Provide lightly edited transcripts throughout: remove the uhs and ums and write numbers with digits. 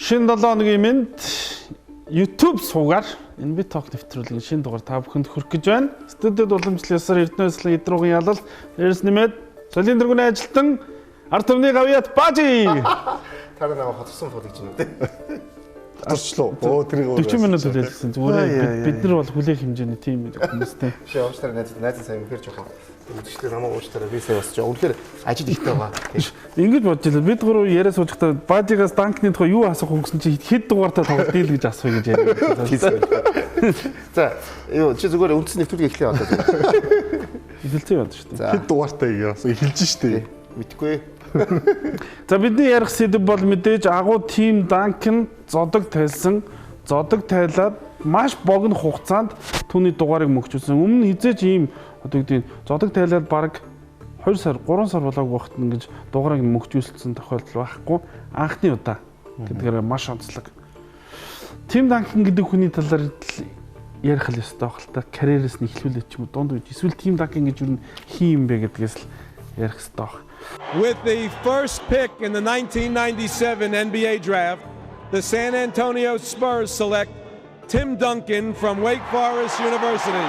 Шинэ 7 хоногийн мэнд YouTube суугаар энэ бит ток нэвтрүүлгийн шинэ дугаар та бүхэнд хүрэх гэж байна. Студид уламжлал ёсоор Эрдэнэ Баясгалан Идруугийн ялал дээрс нэмээд солийн дэргэний ажилтан ард түмний гавьяат Бажи. Та намайг хотсон фото гэж юм дээ. Орчлоо. Оо тэрийг 40 минут үлээлсэн. Зүгээр бид нар бол хүлээх хэмжээний тим хүмүүстэй. Шээ ууштай найз сайн мөхөр жоохон үдшилтэй намайг ууштай би сая бас жоо. Үнэхээр ажил ихтэй байгаа. Ингэж бодож байлаа. Бид гурав яриа суучихдаа Бажигаас данкны тухай юу асуух хөнгөсөн чи хэд дугаартаа тоглох дийл гэж асууя гэж яриа. За юу чи зүгээр үндсэн нэвтрүүлэг эхлэе одоо. Эхэлцээ байна шүү дээ. хэд дугаартай яасан эхэлж штэ. Мэдгүй. За бидний ярих сэдэв бол мэдээж агуу тим данкн зодог тайлсан, зодог тайлаад маш богино хугацаанд түүний дугаарыг мөгчүүлсэн. Өмнө хизээч ийм одоо гэдэг зодог тайлаад баг 2 сар, 3 сар болоог багт ингэж дугаарыг мөгчүүлсэн тохиолдол байхгүй. Анхны удаа гэдгээр маш онцлог. Тим данкн гэдэг хүний талаар ярих л ёстой хэл та карьерээс нь эхлүүлээд ч юм уу дунд үед эсвэл тим данкн гэж юу хийм бэ гэдгээс л ярих ёстой баг. With the first pick in the 1997 NBA draft, the San Antonio Spurs select Tim Duncan from Wake Forest University.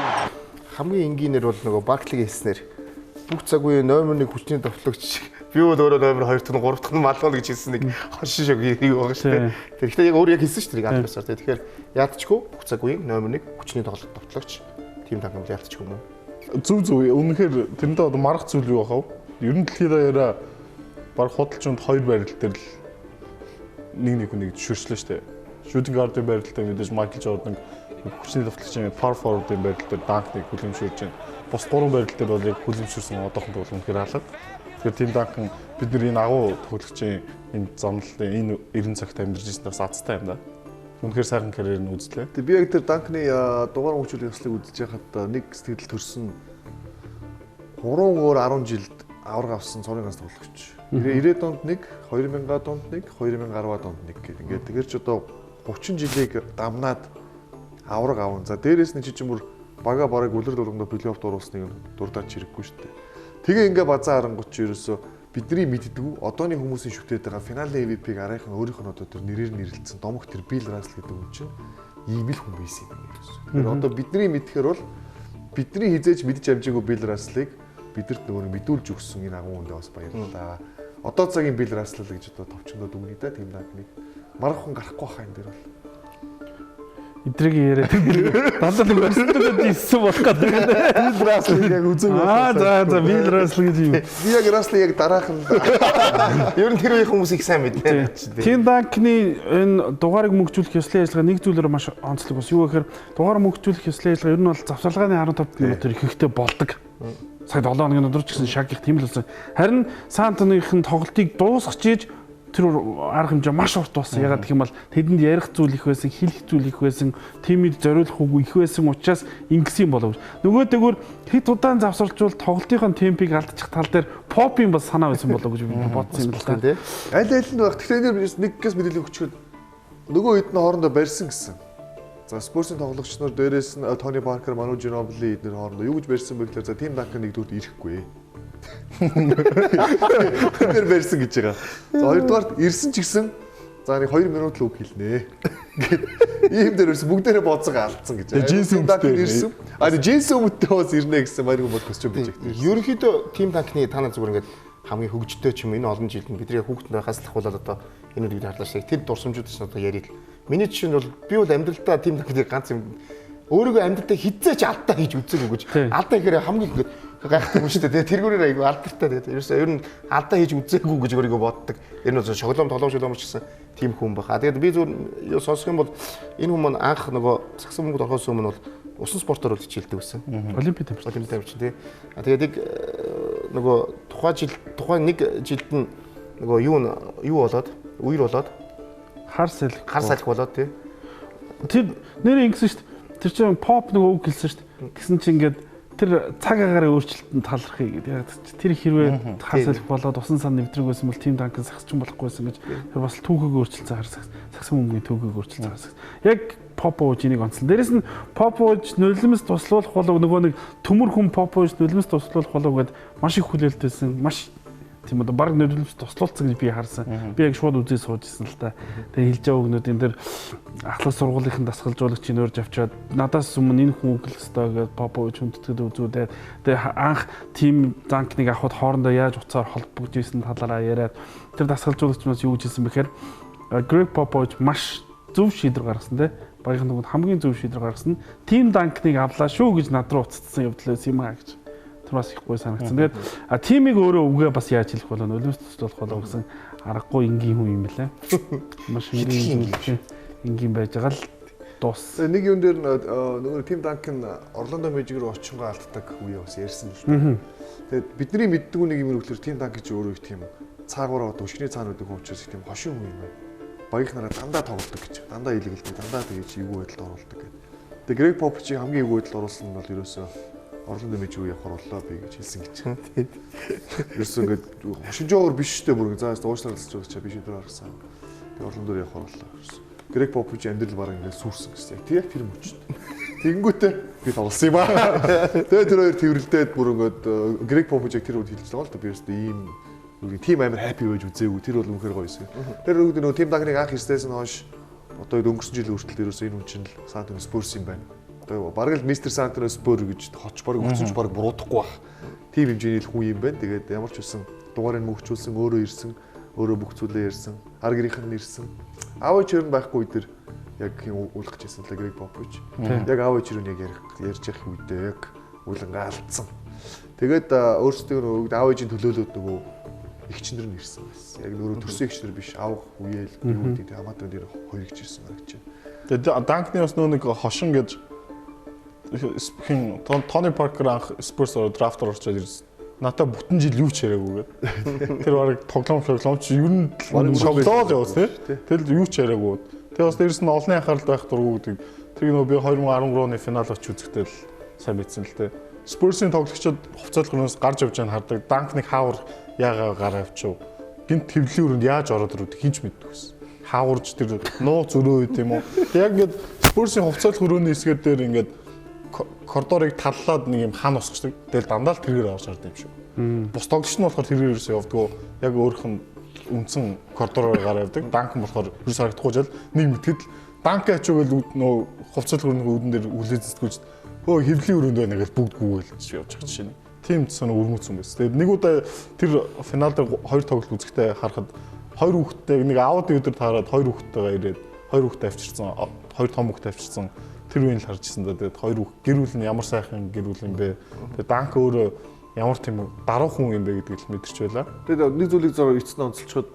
Хамгийн энгийнээр бол нөгөө Барклигийн хэлснээр бүх цаг үеийн номер 1 хүчний товтлогч би бол өөрөө номер 2 дахь нь 3 дахь нь малгал гэж хэлсэн нэг хошин шог юу байгаа шүү дээ. Тэгэхээр яг өөр яг хэлсэн шүү дээ альбасаар. Тэгэхээр яадчгүй бүх цаг үеийн номер 1 хүчний товтлогч Tim Duncan яадчгүй юм уу? Зүв үнэхээр тэрэндээ одоо марах зүйл юу бахав? Ер нь дэлхийд даяараа баг худалчунд 2 байрал дээр л нэг хүнийг зөвшөөрчлөө шүү дээ. Shooting guard-ын байрал дээр мэдээж Michael Jordan хүчний товтлогчийн power forward-ын байрал дээр Dunk-ыг хүлэмжшүүлж байна. Бус 3 байрал дээр бол яг хүлэмжшүүлсэн одоохондоо бол үнэхээр хаалга. Тэгэхээр Tim Duncan бидний энэ агуу төгөлөгчийн энэ замналын энэ 90 цагт амьдарч ирсэнээс азтай юм да. Үнэхээр сайхан карьер нь үзлээ. Тэг би яг тэр Данкны дугаар хөгжүүлэх ёслыг үзэж байхад нэг сэтгэл төрсөн 3 өөр 10 жилд авраг авсан цорын ганц тоглогч. 90-ад онд нэг, 2000-ад онд нэг, 2010-ад онд нэг гэх ингээд тэгэр ч одоо 30 жилийг дамнаад авраг аван. За дээрээс нь чи чимүр бага бараг үлэр дургамдаа плей-офф оруулсныг дурдаад чирэггүй шүү дээ. Тэгээ ингээ базаа харангуут чи ерөөсө бидний мэддэггүй одооны хүмүүсийн шүтээд байгаа финалийн MVP-г арайхан өөрийнх нь одоо тэр нэрээр нэрлэлсэн домог тэр Bill Russell гэдэг хүн чинь ийм л хүн байсан юм ерөөсө. Тэгэхээр одоо бидний мэдхээр бол бидний хизээж мэдж амжаагүй Bill Russell-ыг бидэрт нөгөө мэдүүлж өгсөн энэ агуу хүндээ бас баярлалаа. Одоо цагийн Bill Russell гэж одоо товчондоо дүгнэе да Tim Duncan-ыг. Марах хүн гарахгүй хаа энэ дээр бол. Эдрийг яриад дандаа нэг өрсөлдөд ийсэн болох гэдэг. Bill Russell яг үзэг За Bill Russell гэж юм. Би яг Russell яг дараахан ер нь тэр үеийн хүмүүс их сайн мэднэ. Tim Duncan-ы энэ дугаарыг мөгжүүлэх ёслын ажиллагаа нэг зүйлээр маш онцлог бас. Юу гэхээр дугаар мөгжүүлэх ёслын ажиллагаа ер нь бол завсарлагын 15 минут ихэвчлэн болдог. Сая 7 хоногийн өдөр ч гэсэн шаг их тийм л болсон. Харин Сан Антоныхын тоглолтыг дуусгаж ийж тэр арга хэмжээ маш урт болсон. Ягаад гэх юм бол тэдэнд ярих зүйл их байсан, хэлэх зүйл их байсан, тимийг зориулах үг их байсан учраас ингэсэн болов. Нөгөөдөөгөр хэд удаан завсарлжвал тоглолтын темпийг алдчих тал дээр попын бас санаа байсан болов гэж би бодсон юм л да. Аль нь баг. Тэгэхээр нэгээс мэдээлэл өгчөөд нөгөө хэд нь хоорондоо барьсан гэсэн. За Спорсын тоглогч нар дээрээс нь Тони Паркер, Ману Жинобли эдгээр хоорондоо юу гэж барьсан бэ гэхээр за Тим Данкан нэгдүгээр ирэхгүй. Тэр барьсан гэж байгаа. За хоёрдугаар ирсэн ч гэсэн за нэг 2 минут л үг хэлнэ. Гэт ийм дээр ирсэн бүгдээрээ бооцоо алдсан гэж. Жинсэн ирсэн. Жинсэн өмттэй бас ирнэ гэсэн мариг бол көсч байж байгаа. Ерөнхийдөө Тим Данкны танаа зүгээр ингээд хамгийн хөгжтэй ч юм энэ олон жилд бидний хүүхдтэй хаслах бол одоо энэ үгийг харлаа шиг тэр дурсамжууд ч одоо ярил. Миний жишээнд бол би бол амьдралдаа Тим Данкны ганц юм өөрийгөө амьдралдаа хизээч алдаа хийж үзээгүй гэж. Алдаа гэхээр хамгийн гайхдаг юм шүү дээ. Тэргүүрээр айгүй алдартай. Тэгээд ерөөсөө ер нь алдаа хийж үзээгүй гэж өөрийгөө боддог. Энэ нь шоглоом тоглоом ч гэсэн тийм хүн баха. Тэгээд би зүгээр сонсох юм бол энэ хүмүүс анх нөгөө сагсан мөнгөд орохоос өмнө бол усан спортоор л хичээлдэг байсан. Олимпиад тавьчихсан тий. Тэгээд тухайн нэг жилд нь нөгөө юу болоод үер болоод хар салхи болоод тий. Тэр нэр ингэсэн шүү дээ. Тэр чинь pop нөгөө үг хэлсэн шүү дээ. Гэсэн чинь ингээд тэр цаг агаараа өөрчлөлтөнд талархъя гэдэг. Тэр хэрвээ хар салхи болоод усан сан нэвтрэг байсан бол Тим Данкан сагсчин болохгүйсэн гэж тэр бас түүхийг өөрчилсөн сагсан бөмбөгийн түүхийг өөрчилсөн. Яг Попович энийг онцлон. Дээрэс нь Попович нулимс туслуулах болов нөгөө нэг төмөр хүн Попович нулимс туслуулах болов гэд маш их хүлээлттэйсэн. Маш тийм үү баг нулимс туслуулсан гэж би харсан. Би яг шууд үзээ суужсэн л та. Тэгээ хэлж байгаа өгнүүд энэ дэр ахлах сургуулийн дасгалжуулагчийн өөрж авчаад надаас өмнө энэ хүн үгэл өстой гэж Попович хүндэтгэд үзүүлээд тэгээ анх Тим Данкныг авахд хоорондоо яаж уцаар холбогдсон талаараа яриад тэр дасгалжуулагчнаас юу гэж хэлсэн бэхээр Грег Попович маш зөв шийдвэр гаргасан те. Багийн нүгт хамгийн зөв шийдвэр гаргасан. Тим Данкныг авлаа шүү гэж над руу уцтсан явдал байсан юм аа гэж. Тэр бас их гой санагдсан. Тэгээд тимийг өөрөө үгээ бас яаж хэлэх болоо нулимс туслуулах болоо гэсэн аргагүй энгийн хүн юм лээ. Маш энгийн байж байгаа л дуус. Нэг юм дээр нөгөө Тим Данкан Орландо Мэжиг рүү очингоо алддаг үе бас ярьсан л дээ. Тэгээд бидний мэддэг нэг юм өгөхлөөр Тим Данкан ч өөрөө их тийм цаагаараа өшгний цаануудыг хөвчөөс их тийм хошин хүн юм байна. Багийнхнараа дандаа тоглодог гэж. Дандаа илгэлдэг, дандаа тэгэж эвгүй байдалд оруулдаг гэдэг. Тэгээ Грег Поповичийн хамгийн эвгүй байдалд оруулсан нь бол ерөөсөө Орландо Мэжиг рүү явахаар боллоо би гэж хэлсэн гэж. Тэгээд ерөөсөө ингээд хошинжоогоор биш штэ бүр зааш уучлааралцж байгаа чаа би шийдвэр гаргасан. Тэгээ Орландо руу явахаар боллоо ерөөсөө. Грег Попович амьдрал бараг ингээд сүрсэн гэсэн. Яг тэр мөчт. Тэгэнгүүтээ би тоглосон юм аа. Тэгээ тэр хоёр тэрвэрлдээд бүр ингээд Грег Поповичийг тэр үед хэлж байгаа л да би ерөөсөө ийм тим амар happy байж үзээгүй тэр бол үнэхээр гоё байсан. Тэр нөгөө Тим Данкныг анх ирснээс нь хойш одоо өнгөрсөн жил хүртэл ерөөсөө энэ хүн чинь л Сан Антонио Спорс юм байна. Одоо бараг л мистер Сан Антонио Спор гэж хоч бараг өцөж бараг буруудахгүй бах. Тим хэмжээний л хүн юм байна. Тэгээд ямар ч үсэн дугаарыг мөгчүүлсэн, өөрөө ирсэн, өөрөө бүх зүйлээ ярьсан, ар гэрийнх нь ирсэн. Аав ээж нь байхгүй үедэр яг хин уулгах гэсэн л Грег Попович. Яг аав ээж нь яг ярьж явах үедээ яг уулангаа алдсан. Тэгээд өөрсдөө аав ээжийн төлөөлөөд нөгөө эгчнэр нь ирсэн байсан. Яг нөгөө төрсөн эгчнэр биш, авах үеэл юу гэдэг хамаатан дээр хоёр эгч ирсэн байна гэж. Тэгээд Данкны бас нөгөө нэг хошин гэж хин Тони Паркер анх Спорс драфтаар орчоод ирсэн. Натаа бүтэн жил юу ч яриаггүй гэдэг. Тэр бараг тоглоомч ер нь тоглоод явсан тийм. Тэр юу ч яриаггүй. Тэгээ бас дээрс нь олонний анхаарал байх дурггүй гэдэг. Тэр нөгөө би 2013 оны финал очиж үзэхдээ л сайн мэдсэн л тийм. Спорсын тоглогчид хувцаалгоноос гарч явж байгааг хардаг. Данкныг хаавар яагаа гараа авчив. Гинт хэвлэлийн өрөөнд яаж ороод ирвэ хинч мэддэг байсан. Хааварж тэр нуу зөрөө байт юм уу. Яг ингээд Спорсын хувцаалх өрөөний хэсгээр дээр ингээд коридорыг таллаад нэг юм хан усгачдаг. Тэгэл дандаа л тэргээр авч хардаг юм шүү. Бус тоглогч нь болохоор тэргээр ерөөсөө явдггүй. Яг өөрөх нь үндсэн коридороор гараа явдаг. Данкн болохоор ерөөсөө харагдахгүй жаал нэг мэтгэд данк ачуугээл нөө хувцаалх өрөөний үүдэн дээр үлээцдэггүйж хөө хэвлэлийн өрөөнд байна гэж бүгд гүгээлж явж байгаа жишээ нь. Тим цэсний өрмөцсөн байсан. Тэгээд нэг удаа тэр финал дээр хоёр тоглолт үзэхдээ харахад хоёр хүүхэдтэй нэг аауд өдөр таарад хоёр хүүхэдтэйгээ ирээд хоёр хүүхэдтэй авчирсан, хоёр том хүүхэдтэй авчирсан. Тэр үеийг л харж ирсэн да. Тэгээд хоёр хүүхэд гэр бүл нь ямар сайхан гэр бүл юм бэ. Тэгээд данк өөрөө ямар тийм даруй хүн юм бэ гэдгийг л мэдэрч байлаа. Тэгээд нэг зүйлийг зөөр эцэст онцолчод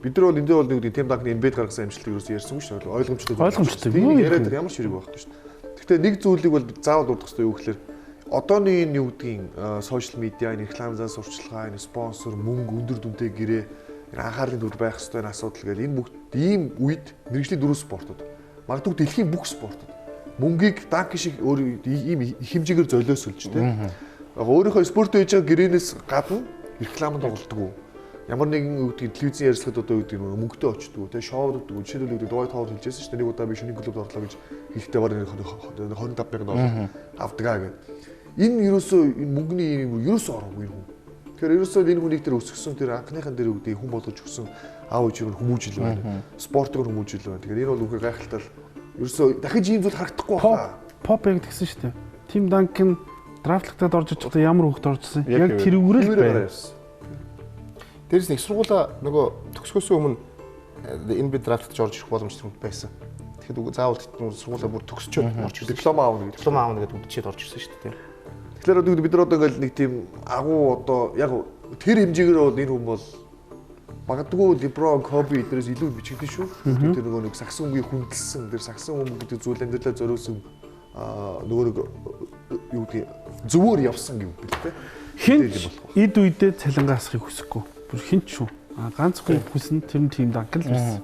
бид нар бол энд бол нэг Тим Данкны эмбед гаргасан амжилтыг ерөөс ярьсангүй шүү дээ. Ойлгомжтой. Яриад тэр ямар ч хэрэг байхгүй шүү дээ. Гэхдээ нэг зүйлийг бол заавал дурдах хэрэгтэй юу гэхээр одооны энэ юу гэдгийг сошиал медиа, реклам зан сурчлагаа, спонсор, мөнгө, өндөр дүнтэй гэрээ анхаарлын төвд байх ёстой энэ асуудал гэдэг энэ бүгд ийм үед мэрэгжлийн дөрвөн спортууд магадгүй дэлхийн бүх спортууд мөнгийг данк шиг өөр ийм хэмжээгээр золиосулж тийм. Өөрийнхөө спорт хийж байгаа гэрээнээс гадна рекламанд тоглолтгүй. Ямар нэгэн үүдгийг телевизийн ярилцлагад одоо үүдгийг мөнгөтэй очдөг тийм шоуд өгдөг. Жишээлбэл үүдийг Дуbai Tower хэлжсэн шүү дээ. Нэг удаа би шинэ клубд орлоо гэж хэлэхдээ бараг $25,000 авдаг гэдэг. Энэ ерөөсөө энэ мөнгөний юм ерөөсөө ороогүй юм. Тэгэхээр ерөөсөө энэ хүнийг тэр өсгсөн тэр анхныхан дээр үүдийг хүн болгож өгсөн аав ээжийг хүмүүжил байна. Спортыг хүмүүжил байна. Тэгэхээр энэ бол үгүй гайхалтай. Ерөөсөө дахиж ийм зүйл харагдахгүй байна. Pop яг тэгсэн шүү дээ. Тим Данкин драфтлагдаад орж ичихсэн ямар хөвгт оржсэн. Яг тэр үгрэл байна. Дээрс нэг сургуулаа нөгөө төгсгөөс өмнө энэ би драфтж орж ирэх боломжтой байсан. Тэгэхэд заавал сургуулаа бүр төгсчөөд орж ирсэн. Диплом аавна гэдэг үдчихэд орж ирсэн шүү дээ. Тэгэхээр одоо бид нар одоо ингээл нэг тийм агуу одоо яг тэр хэмжээгээр бол энэ хүн бол магадгүй LeBron, Kobe эднээс илүү бичигдэн шүү. Тэр нөгөө нэг сагсан өмгийн хүндэлсэн, тэр сагсан өмг гэдэг зүйл амьдралаа зориулсан нөгөө нэг юу гэдэг зөвөр явсан юм бэл тэ. Хин эд үедээ цалингаа асахыг хүсэхгүй. Бүр хин ч шүү. Ганцхан хүснэ тэр нь тим Данкин л байсан.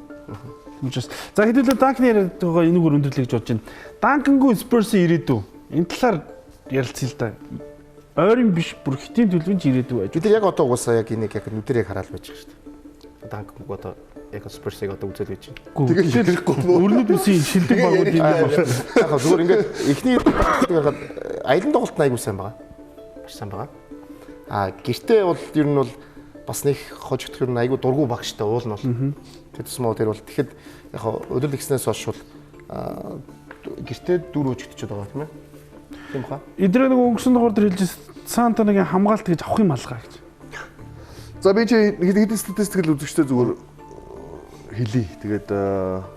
Тэгмээс за хэдүүлээ Данкины яриад байгаа энэгээр өндөрлөе гэж бодож байна. Данкингүй Spurs-ийн ирээдүй. Энэ талаар ярилцъя л да. Ойрын биш бүр хитийн төлөвч ирээдүй байж. Бид нар яг одоо угаасаа яг энийг яг нүдэрээ хараад байж байгаа шүү дээ. Данкинг одоо яг Spurs-ыг одоо үзэл байж байна. Тэгээд хэлэхгүй өрнөд үсийн шилдэг багууд юм байна. Яг зүгээр ингээд эхний харахад аялын тоглолт айгуу сайн байгаа. Маш сайн байгаа. Гэртээ бол ер нь бол бас нэг хожигдох юм айгуу дургу багштай уул нь бол. Тэдс муу тэр бол тэгэхэд яг өдөр тэгснээс хойш бол гэртээ дөрөв хожигдчиход байгаа тийм ээ. Тийм баха. Эдрээ нэг өнгөрсөн дугаар дээр хэлжсэн Сантоногийн хамгаалт гэж авах юм алгаа гэж. За би чи хэдэн статистикл үзэгчтэй зүгээр хэлье. Тэгээд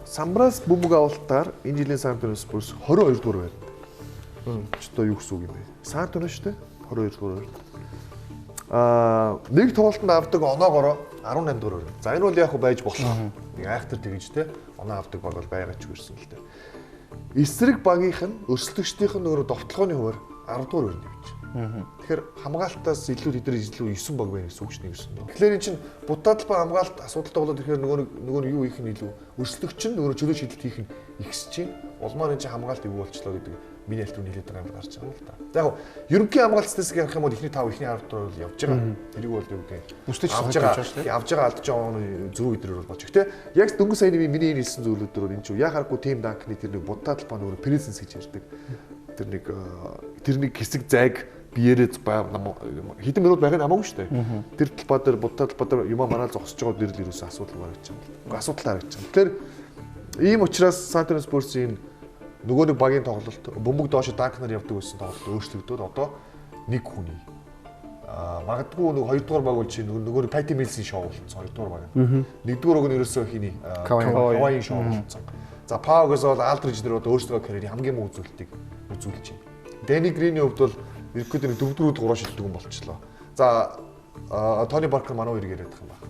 Самбраас бөмбөг авалтаар энэ жилийн Сан Антонио Спурс 22 дугаар байна. Ч одоо юу гэсэн үг юм бэ? Сан Антонио шүү дээ. 22 дугаар байна. Нэг тоглолтод авдаг оноогоороо 18 дугаар байна. За энэ бол яг байж болох. Нэг айхтар тэгж те оноо авдаг баг бол байгаа ч үерсэн л дээ. Эсрэг багийнх нь өрсөлдөгчдийнх нь өөрөө довтлооны хуваар 10 дугаар байна гэж. Тэгэхээр хамгаалтаас илүү тэдний илүү 9 баг байна гэсэн үг шүү дээ. Тэгэхээр эн чинь будаадлбаа хамгаалт асуудалтай болоод ирэхээр нөгөө юу их нь илүү өрсөлдөгч нь өөрөө чөлөө шийдэлт хийх нь ихсэж чинь улмаар эн чинь хамгаалт ив болчлоо гэдэг миний аль түрүүний хэлээд байгаа юм гарч байгаа л да. За яг ерөнхий хамгаалт статистик ярих юм бол эхний 5 эхний 10 дугаар бол явж байгаа. Тэрийг бол юу гэдэг бүстэж авж байгаа алдаж байгаа зөрүү идрээр бол болж. Гэтэ яг дөнгөж сая миний хэлсэн зүйлүүдээр энэ чинь яхааргүй тим Данкны тэр нэг будаадлбаа нөгөө пресенс гэж ярьдаг. Тэр нэг хэсэг зайг биеэрээ хэдэн минут байх нь хамаагүй шүү дээ. Тэр талбай дээр будаадлбаа дээр юм мараа зогсож байгаа дээр л ерөөсөө асуудал гарч байгаа. Асуудал харагдаж байгаа. Тэгэхээр ийм учраас Сан Антонио Спурсийн нөгөө нэг багийн тоглолт бөмбөг доош Данкнаар явдаг байсан тоглолт өөрчлөгдөд одоо нэг хүний магадгүй нэг 2 дугаар баг бол чи нөгөө Пати Милсийн шоу болсон 2 дугаар баг. 1 дугаар уг нь ерөөсөө хийний Каваийн шоу болсон. За Паугас бол Алдриж дээр одоо өөрсдөө карьерийн хамгийн муу үзүүлэлтийг үзүүлж байна. Дэни Гриний хувьд бол ерөөхдөө 4-4-3 шилдэг юм болчихлоо. За Тони Баркер манай хоёр яриад байгаа юм байна.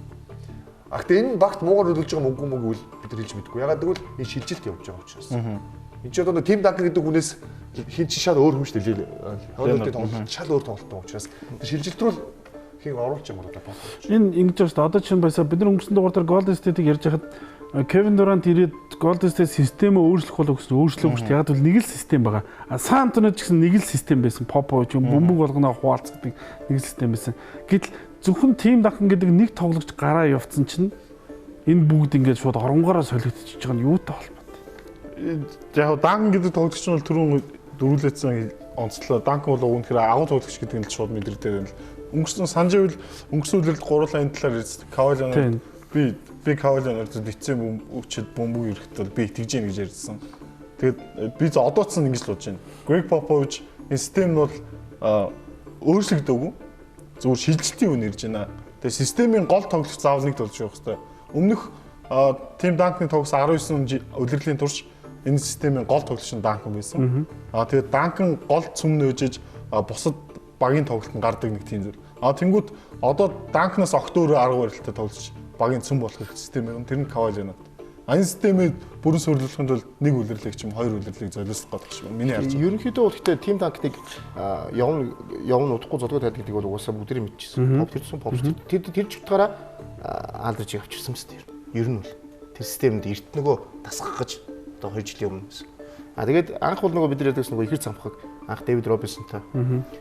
Гэхдээ энэ багт муугар хөдөлж байгаа мөнгө үл бид хэлж мэдгүй. Ягаад гэвэл энэ шилжилт явж байгаа учраас. Энд чинь одоо Тим Данкин гэдэг хүнээс хин чи шал өөр юм шүү дээ. Хойноотын тоглолт шал өөр тоглолт учраас тэр шилжилт рүү хин оруулж юм уу одоо. Энэ ингэж байна шүү дээ. Одоо чинь байсаа бид нар өнгөрсөн дугаар дээр Golden State-ийг ярьж хахад Kevin Durant ирээд Golden State системээ өөрчлөх болов гэсэн өөрчлөөгүй шүү дээ. Яг бол нэг л систем байгаа. San Antonio ч гэсэн нэг л систем байсан. Popo ч юм бөмбөг болгоно хуваалцдаг нэг л систем байсан. Гэтэл зөвхөн Тим Данкин гэдэг нэг тоглогч гараа явцсан чинь энэ бүгд ингээд шууд оронгороо солигдчихж байгаа нь юутай холбоотой. Яг Данкин гэдэг тоглогч нь бол түрүүн дөрвөлээдсэн онцлоо. Данкин бол үүнхээр агуу тоглогч гэдэг нь л шууд мэдэрдэг юм л. Өнгөрсөн санживл өнгөрсөн үлрэлт гурлаа энэ талаар Кавалиан би Кавалиан битсэн өвчөд бөмбөг ирэхэд бол би итгэж гин гэж ярьсан. Тэгээд би одоо ч ингэж л бодож байна. Грег Попович энэ систем нь бол өөрчлөгдөөгүй. Зүгээр шилжилтийн үн ирж байна. Тэгээд системийн гол тоглогч заавал нэг болж явах хэрэгтэй. Өмнөх Тим Данкны тогс 19 үлрэлийн турш энэ системийн гол тоглогч нь Данкин байсан. Тэгээд Данкин гол цөм нөөжж бусад багийн тоглолтод гардаг нэг тийм зүйл. Тэнгүүд одоо Данкнаас огт өөрөө арга барилтай тоглож багийн цөм болох систем юм. Тэр нь Кавалианад. Айн системээ бүрэн суурилахын тулд нэг үлрэлийг ч юм хоёр үлрэлийг золиослох гэдэг юм. Миний харж байгаа. Ерөнхийдөө бол гэхдээ тим танкныг явна удахгүй зодгоо тайлдаг гэдэг бол угаасаа бүгдэрийн мэдчихсэн. Pop тэрсэн pop тэр чигтгаараа алдарч явчихсан мэт тэр. Ер нь бол тэр системд эрт нөгөө тасгах гэж одоо 2 жилийн өмнө байсан. Тэгээд анх бол нөгөө бид нар ядагс нөгөө ихэр цамхаг анх Дэвид Робинсонтой.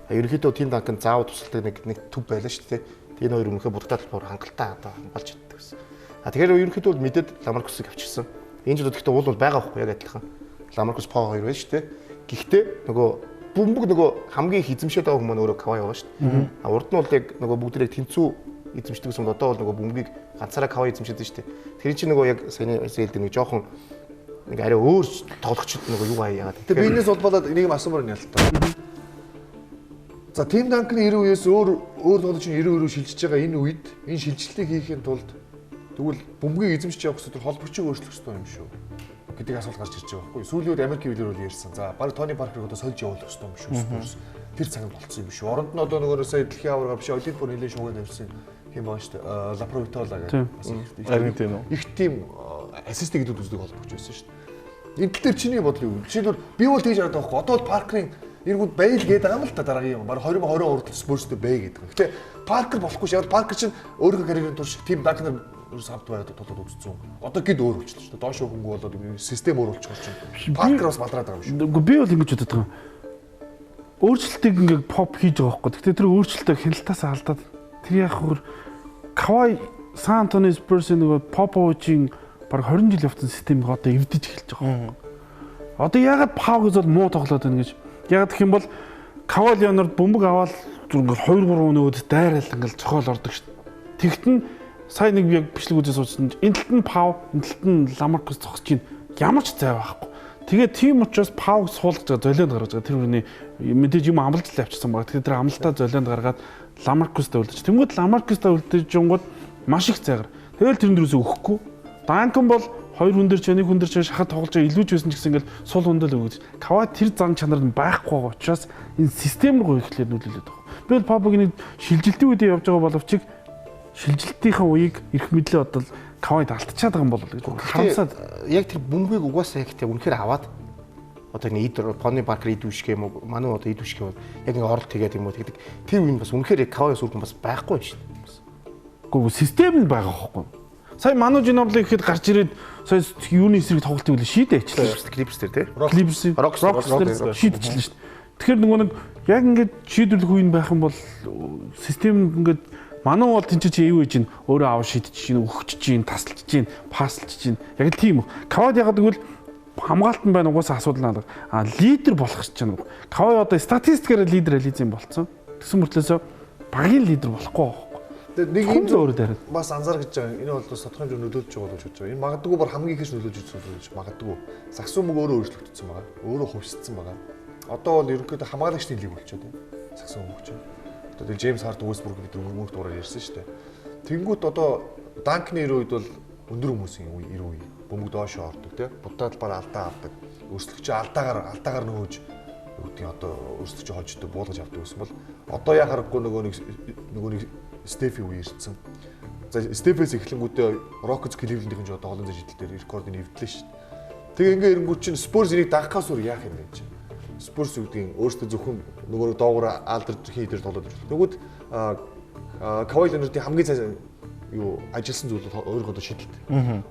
Ерөнхийдөө тим танкнд заавал тусалдаг нэг төв байлаа шүү дээ. Энэ хоёр өмнөхөө будагтаа талбар хангалттай одоо хамгаалж чаддаг гэсэн. Тэгэхээр ерөнхийдөө бол мэдээд Ламаркусыг авчирсан. Энэ жил гэхдээ уул бол байгаа байхгүй яг адилхан. Ламаркус По 2 байна шүү дээ. Гэхдээ нөгөө бөмбөг нөгөө хамгийн их эзэмшээд байгаа хүмүүс өөрөө Кавай байгаа шүү дээ. Урд нь бол яг нөгөө бүгдээрээ тэнцүү эзэмшдэг юм одоо бол нөгөө бөмбөгийг ганцаараа Кавай эзэмшээд шүү дээ. Тэр чинь нөгөө яг саяны хэлдэг нэг жоохон нэг арай өөр тоглогчд нөгөө юу яагаад. Тэгээ биенээс улбалаад энийг асуумаар нь ялтаа. За тим данкны 90 үеэс өөр тоглогч 90 рүү шилжиж байгаа энэ үед энэ шилжилтийг хийхин тулд тэгвэл бөмбөгийг эзэмшиж явах гэсэн холбогчийг өөрчлөх хэрэгтэй юм шүү гэдэг асуулт гарч ирж байгаа байхгүй. Сүүлийн үед Америкийн хилээр бол ярьсан. За баг Тони Паркерыг одоо сольж явуулах хэрэгтэй юм шүү Спurs. Тэр цагт болцсон юм шүү. Оронд нь одоо нөгөө сая дэлхийн аварга биш Олимпиад нэлээд шуугаад явсан юм байна шүү дээ. Лапровитола гэдэг. Аргентин үү? Их тим ассист гэдэг үздэг холбогч байсан шүү дээ. Энэ тал дээр чиний бодол юу? Жишээлбэл би бол тэгж хараад байгаа байхгүй. Одоо бол Паркерын эргүүд байл гээд байгаа юм л та дараагийн юм. Баг 2023 Спурстэй бай гэдэг. Гэтэ Паркер болохгүй шээ. Паркер чинь өөрийнхөө карьерийн турш тим данкнер савд байгаад толгойд өгсөн. Одоо гээд өөр болчихлоо шүү дээ. Доош хөнгө болоод систем өөр болчихор чинь. Паркер бас балраад байгаа юм шүү. Үгүй би бол ингэж бодод байгаа. Өөрчлөлтийг ингээд pop хийж байгаа байхгүй. Гэтэ тэр өөрчлөлтөө хяналтаас алдаад тэр яг хөр Kawhi San Antonio Spurs-ийн нөгөө Popovich-ийн баг 20 жил явсан системийг одоо эвдэж эхэлж байгаа. Одоо ягаад Pau гэж бол муу тоглоод байна гэж. Яг гэх юм бол Kawhi Leonard бөмбөг аваад зүгээр 2 3 өнөөд дайраал ингээл цохол ордог шүү дээ. Тэгтэн сая нэг яг бичлэг үзэж суучсан. Энэ талд нь Pau, энэ талд нь Lamarcus зогсож чинь ямар ч зай байхгүй. Тэгээд тийм учраас Pau суулгаж байгаа золиод гаргаж байгаа. Тэр хүний мэдээж юм амлалт л авчихсан баг. Тэгэхээр тэр амлалтаа золиод гаргаад Lamarcus-тай үлдэж. Тэнгүүд Lamarcus-тай үлдэж жингууд маш их зайгаар. Тэгэл тэрэн дөрөөсөө өгөхгүй. Duncan бол 2 хүн дээр ч нэг хүн дээр ч шахаад тоглож байгаа илүүж байсан ч гэсэн ингээл сул хүндэл өгөөж. Kawhi тэр зан чанар нь байхгүй байгаа учраас энэ систем рүү ихлээр нөлөөлөд байгаа. Би бол Pau-гийн шилжилтийн үедээ явж байгаа боловч шилжилтийнхаа үеийг эрх мэдлээ одоо Kawhi-д алдчихад байгаа юм болов гэж харамсаад. Яг тэр бөмбөгийг угаасаа яг тэр үнэхээр аваад одоо нэг Тони Паркер идвшг юм уу манай одоо идвшг юм яг нэг оролт хийгээд юм уу тэгдэг. Тэр үн бас үнэхээр Kawhi сүргэн бас байхгүй шүү дээ. Гэхдээ систем нь байгаа байхгүй. Сая Manu Ginobili гэхэд гарч ирээд сая юуны эсрэг тоглолтыг шийдээ ачлаа. Clippers дээр тий. Clippers шийдчихлээ шүү дээ. Тэгэхээр нөгөө нэг яг ингээд шийдвэрлэх үе байх юм бол систем ингээд Manu бол тэнцээ чи юу хийж ин өөрөө аваа шийдэж чинь өгч чинь тасалж чинь паслж чинь яг л тийм. Kawhi ягаад гэвэл хамгаалтан байна угаасаа асуудал надад. Лидер болох гэж байна. Kawhi одоо статистикээр лидер элизм болцсон. Тэгсэн мөртлөөсөө багийн лидер болохгүй байна. Нэг юм зөөр дээр бас анзаар гэж байгаа. Энэ бол бас тодорхой хэмжээнд нөлөөлж байгаа гэж бодож байгаа. Энэ магадгүй бүр хамгийн ихэс нөлөөлж байгаа магадгүй. Саксуу мөг өөрөө өөрчлөгдсөн байгаа. Өөрөө хувьсцсан байгаа. Одоо бол ерөнхийдөө хамгаалагчдын лиг болчиход байна. Саксуу мөг чинь. Одоо Джеймс Хард Уэстбрук бид мөнгө дуураар ярьсан шүү дээ. Тэнгүүт одоо Данкны 90 үед бол өндөр хүмүүсийн 90 үе. Бөмбөг доошоо ордог тий. Будаа талбаар алдаа авдаг. Өрсөлдөгч алдаагаар нөгөөж үүдийн одоо өрсөлдөгч хождог буулгаж авдаг гэсэн бол одоо яа харахгүй нөгөө нэг Стефи үе ирсэн. За Стефээс эхлэнгүүтээ Rockets Cleveland-ийн ч одоо олон зэжидэл дээр рекордыг эвдлээ шүү дээ. Тэгээ ингээ ирэнгүүт чинь Spurs энийг дагахаас өөр яах юм бэ гэж. Spurs үүдийн өөртөө зөвхөн нөгөө доогуур алдарч хийдэр тоглоод байна. Нөгөөд Kawhi Leonard-ийн хамгийн сайн юу ажилласан зүйл бол өөрөө одоо шийдэлт.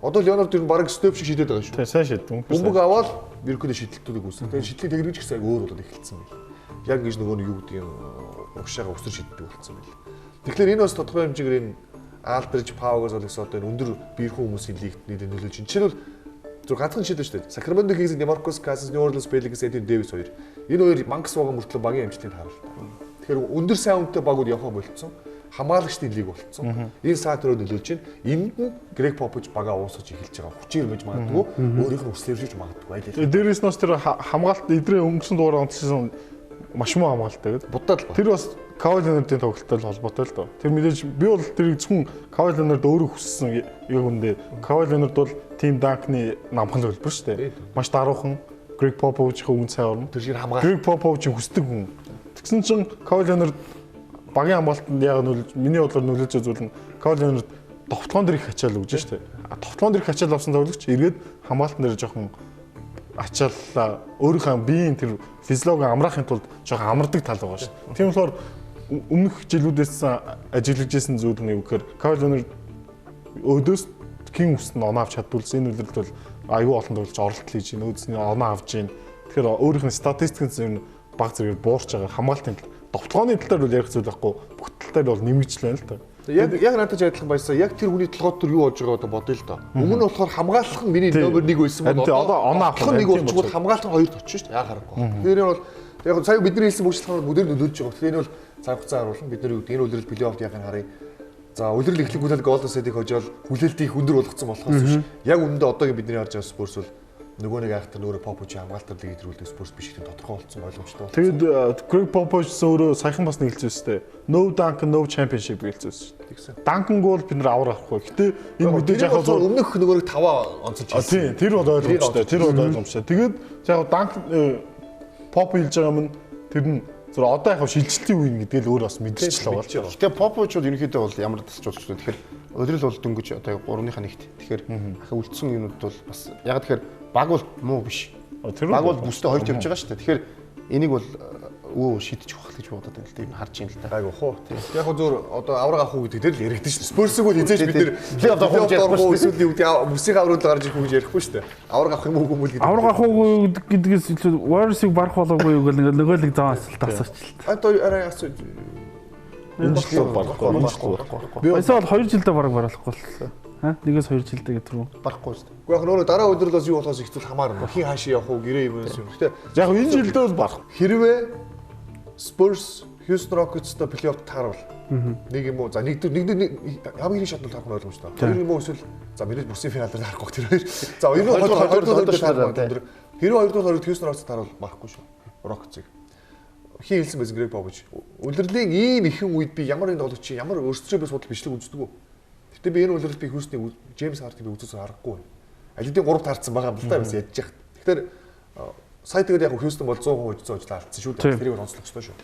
Одоо Leonard ер нь баг Steph шиг шийдээд байгаа шүү. Тэгээ сайн шийдэн. Бөмбөг аваад ерөөдөө шийдэлтүүдийг үүсгэн. Тэгээ шийдлийн техник ч гэсэн өөр болоод эхэлсэн байна. Яг гэж нөгөө юу гэдэг юм угшаага өсөр шийддэг болсон байна. Тэгэхээр энэ бас тодорхой хэмжээгээр энэ Aldridge, Pau-гоос олгосон одоо энэ өндөр биерхэн хүмүүсийн лигт нийлэн нөлөөлж байна. Жишээлбэл зөв ганцхан шийдэл шүү дээ. Sacramento Kings, DeMarcus Cousins, New Orleans Pelicans, Anthony Davis хоёр. Энэ хоёр Manx байгаа мөртлөө багийн амжилтыг харуулдаг. Тэгэхээр өндөр сайн үнэтэй багууд явах болцсон. Хамгаалагчдын лиг болцсон. Энэ саад руу нөлөөлж байна. Энд нь Greg Popovich багаа уусгаж эхэлж байгаа. Хүчээр мэж магадгүй, өөрийнх нь өслөөр шиж магадгүй байлээ. Дээрээс нь тэр хамгаалт эдрээ өнгөрсөн дугаар онцлсон маш муу хамгаалтай гэдэг. Будаад л. Тэр бас Kawhi Leonard-ийн тоглолттой холбоотой л доо. Тэр мэдээж би бол тэрийг зөвхөн Kawhi Leonard өөрөө хүссэн яг үндэ. Kawhi Leonard бол Team Dunk-ны намхан төлбөр шүү дээ. Маш даруухан Greg Popovich-ийн өвн цай орно. Тэр шиг хамгаалт. Greg Popovich-ийн хүсдэг хүн. Тэгсэн чинь Kawhi Leonard багийн хамгаалтанд яг нөлөөлж миний бодлоор нөлөөлж зүйл нь Kawhi Leonard довтлогон дээр их ачаал өгж шүү дээ. товтлоонд ирэх ачаал авсан тоглогч эргээд хамгаалтан дээр жоохон ачааллаа өөрийнхөө биеийн тэр физиологи амраахын тулд жоохон амардаг тал байгаа шүү. Тийм болохоор өмнөх жилүүдээс ажиглаж ирсэн зүйл нь юу гэхээр Кайл Леонер өөдөөс кин үсэнд оноо авч чадвалсан энэ үйлрэлд бол аюу олон тоглож оролт хийж байна. Өөдөөсний оноо авж байна. Тэгэхээр өөрийнх нь статистикс нь баг зэрэг буурч байгаа хамгаалтын тал довтлооны тал дээр бол ярих зүйл байхгүй бүх тал дээр бол нэмэгдэл байна л та. Яг надад адилхан байсан. Яг тэр хүний толгойд төр юу болж байгааг одоо бодъё л доо. Өмнө нь болохоор хамгаалах нь миний номер 1 байсан бол одоо оноо авах нь 1 болчихвол хамгаалах нь 2 очиж шүү дээ. Яа харахгүй. Тэгэхээр бол яг сая бидний хэлсэн бүгдлэхнээр бүдэр нөлөөлж байгаа. Тэгэхээр энэ бол цаг хугацаа харуулна. Бид нар юу гэдэг энэ үлрэл плей-офф яахыг харъя. За үлрэл эхлэнгүүтэл Golden State-ийг хожоод хүлээлт их өндөр болгоцсон болохоос биш. Яг үүндээ одоогийн бидний харж байгаа Spurs бол нөгөө нэг айхтар нөгөө Popovich хамгаалтаар лиг идэвхжүүлдэг Spurs биш гэдэг тодорхой болсон ойлгомжтой байна. Тэгэд Greg Popovich өөрөө саяхан бас нэгэлжсэн шүү дээ. No Dunk no championship гэлжсэн шүү дээ. Duncan гол бид нар аваар авахгүй. Гэтэ энэ мэдээж яг өмнөх нөгөө нэг 5 онцолж ирсэн. Тэр бол ойлгомжтой. Тэр бол ойлгомжтой. Тэгэд яг Duncan Pop хэлж байгаа юм тэр нь зөв одоо яг шилжилтийн үе гэдэг л өөр бас мэдчихэж байгаа. Гэтэ Popovich бол ерөнхийдөө бол ямар тасч болж байна. Тэгэхээр өдрөл бол дөнгөж одоо 3-ныхаа нэгт. Тэгэхээр ахаа үлдсэн юмуд бол бас яг тэгэхээр баг бол муу биш. Баг бол бүстэй хоёрт явж байгаа шүү дээ. Тэгэхээр энийг бол шийдэж ухах гэж бодоод байна л да. Харж юм л да. Айгу хоо. Яг хөө зөөр одоо авраг авах уу гэдэг дээр л яригдэн шүү дээ. Спорсыг бол хизээж бид нэр одоо хомж ярихгүй эсвэл юу гэдэг бүсийн аврагд гарч ирэх гэж ярихгүй шүү дээ. Авраг авах юм уу юм гэдэг. Авраг авах уу гэдгээс илүү Warriors-ыг барах болоогүй юу гэл нөгөө л зам асуулт асуучлаа. Одоо арай асууж энэ жил барахгүй. Би эсвэл 2 жилдээ бараг барахгүй боллоо. Нэгээс 2 жилдээ гэдэг рүү барахгүй шүү дээ. Уу яг нөгөө дараа өдрөлөөс юу болохоос ихтэл хамаарна. Хин хаашаа явах уу гэрээ юм юм. Гэтэ яг энэ жилдээ бол барах. Хэрвээ Spurs Houston Rockets-тай плей-офф таарвал нэг юм уу за нэг хамгийн их шатнууд харах нь ойлгомжтой. Хоёр юм уу эсвэл за миний бүсийн финал дээр харахгүй тэр хоёр. За хоёр нь харах. Хэрвээ хоёр дахь Houston Rockets таарвал барахгүй шүү. Rockets-ыг. Хин хэлсэн байсан Greg Popovich. Үлрэлийн ийм ихэн үед би ямар нэг тоглогч ямар өөрсдөө бас бодол бичлэг үздэг үү? Гэтэ би энэ үлрэлт би Houston-ийг James Harden-ийг үзүүлсэн харахгүй. Алидийн 3 таарсан байгаа юм л та бас ядж яхад. Тэгэхээр сая тэгээд яг Houston бол 100% зөөжлөө алдсан шүү дээ. Тэрийг онцлогчтой шүү.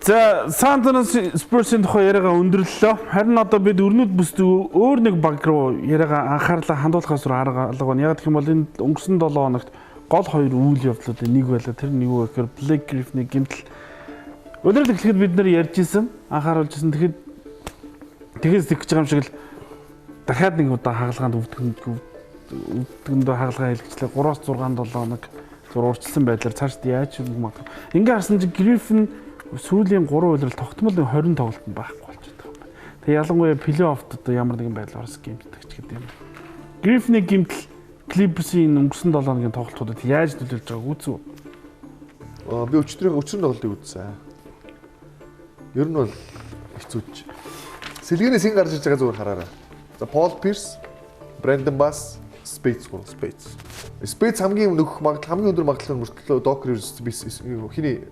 За San Antonio Spurs-ийн тухай яриагаа өндөрлөлөө. Харин одоо бид өрнөд бүсд өөр нэг баг руу яриагаа анхаарлаа хандуулахаас арга алга байна. Яг гэх юм бол энэ өнгөрсөн 7 хоногт гол 2 үйл явдлуудын нэг байлаа. Тэр нь юу вэ гэхээр Blake Griffin-ийн гэмтэл өдрөл эхлэхэд бид нар ярьж исэн, анхааруулж исэн. Тэгэхээс тэгж байгаа юм шиг л дахиад нэг удаа хагалгаанд өвдгөндөө хагалгаа хэлгэжлээ. 3-6 7 хоног зур урьдчилсан байдлаар цаашд яаж юм магадгүй. Ингээ харсан чинь Griffin сүүлийн 3 үйлрэл тогтмол 20 тоглолтод байхгүй болж байгаа юм байна. Тэгээ ялангуяа плей-оффд одоо ямар нэгэн байдлаар бас гэмтдэг ч гэдэг юм. Griffin-ийн гэмтэл Clippers-ийн өнгөрсөн 7 хоногийн тоглолтуудад яаж нөлөөлж байгааг үзв? Би өчтөрийн тоглолтыг үзсэн. Ер нь бол хэцүүч. Сэлгэнээс ин гарч иж байгаа зүгээр хараарай. За Paul Pierce, Brandon Bass, Spades. Spades хамгийн өндөр магадлал мөртлөө Doc Rivers хиний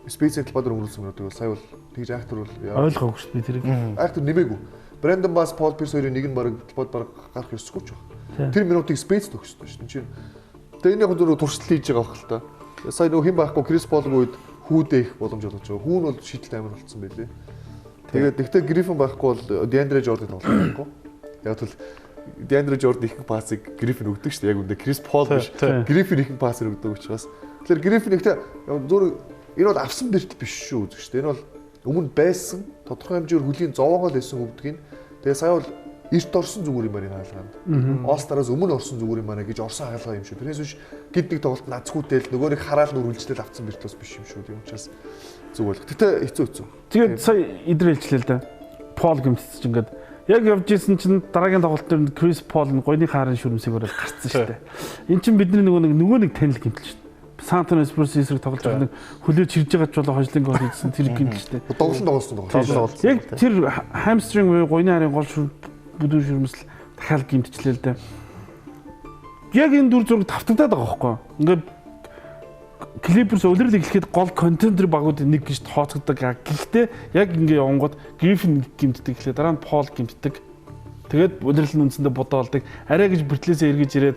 Spades-ийн талбайд өнгөрүүлсэн юм гэдэг сая бол тэгж айхтар бол ойлгоогүй шүү дээ тэрийг. Айхтар нэмээгүй. Brandon Bass, Paul Pierce хоёрын нэг нь баг талбайд гарах ёсгүй ч байна. Тэр минутыг Spades төгссөн шүү дээ. Тэгээ энэ яг зөв туршилт хийж байгаа байх л та. Сая нөх хэн байхгүй Chris Paul-гийн үед хүүдээ их боломж олгож байгаа. Хүүн бол шийдэлт амар болсон байлээ. Тэгээд гэхдээ Griffin байхгүй бол DeAndre Jordan тоглох байхгүй. Яг бол DeAndre Jordan их пассыг Griffin өгдөг шүү дээ. Яг үндэ Chris Paul биш. Griffin их пассыг өгдөг учраас. Тэгэхээр Griffin ихтэй зөв энэ бол авсан бэрт биш шүү үзэж шүү дээ. Энэ бол өмнө байсан тодорхой хэмжээгээр хөлийн зовоогоо л байсан өвдгийг. Тэгээ сая бол эрт орсон зүгээр юм байна хаалгаанд. All-Star-аас өмнө орсон зүгээр юм байна гэж орсон хаалгаа юм шүү. Тэрнээс биш гид нэг тоглолт нацгүйтэл нөгөө нэг хараал нүрүүлжлэл авсан бэртлээс биш юм шүү. Тийм учраас зүг болох. Гэтэ хэцүү. Тэгээд сая идрэлжлээ л да. Paul гэмтсэж ингээд яг явж исэн чинь дараагийн тоглолт дээр Chris Paul нь гойны хаарын шүрмсийг бариад гарцсан шүү дээ. Эн чинь бидний нөгөө нэг танил гэмтэл шүү. San Antonio Spurs эсрэг тоглож байгаа нэг хөлөө чирж байгаа ч болоо хожлын гол хийсэн тэр гэмтэл шүү дээ. Тоглосон. Яг тэр hamstring буюу гойны хаарын гол бүдүүн шүрмсэл дахиад гэмтчлээ л дээ. Яг энэ дүр зураг тавтагдаад байгаа байхгүй. Ингээд Clippers улирал эхлэхэд гол контендер багуудын нэг гэж тооцогддог. Гэхдээ яг ингээ явангууд Griffin гэмтдэг эхлэе. Дараа нь Paul гэмтдэг. Тэгээд улирал нь үндсэндээ бодоолдог. Арай гэж бэртлээсээ эргэж ирээд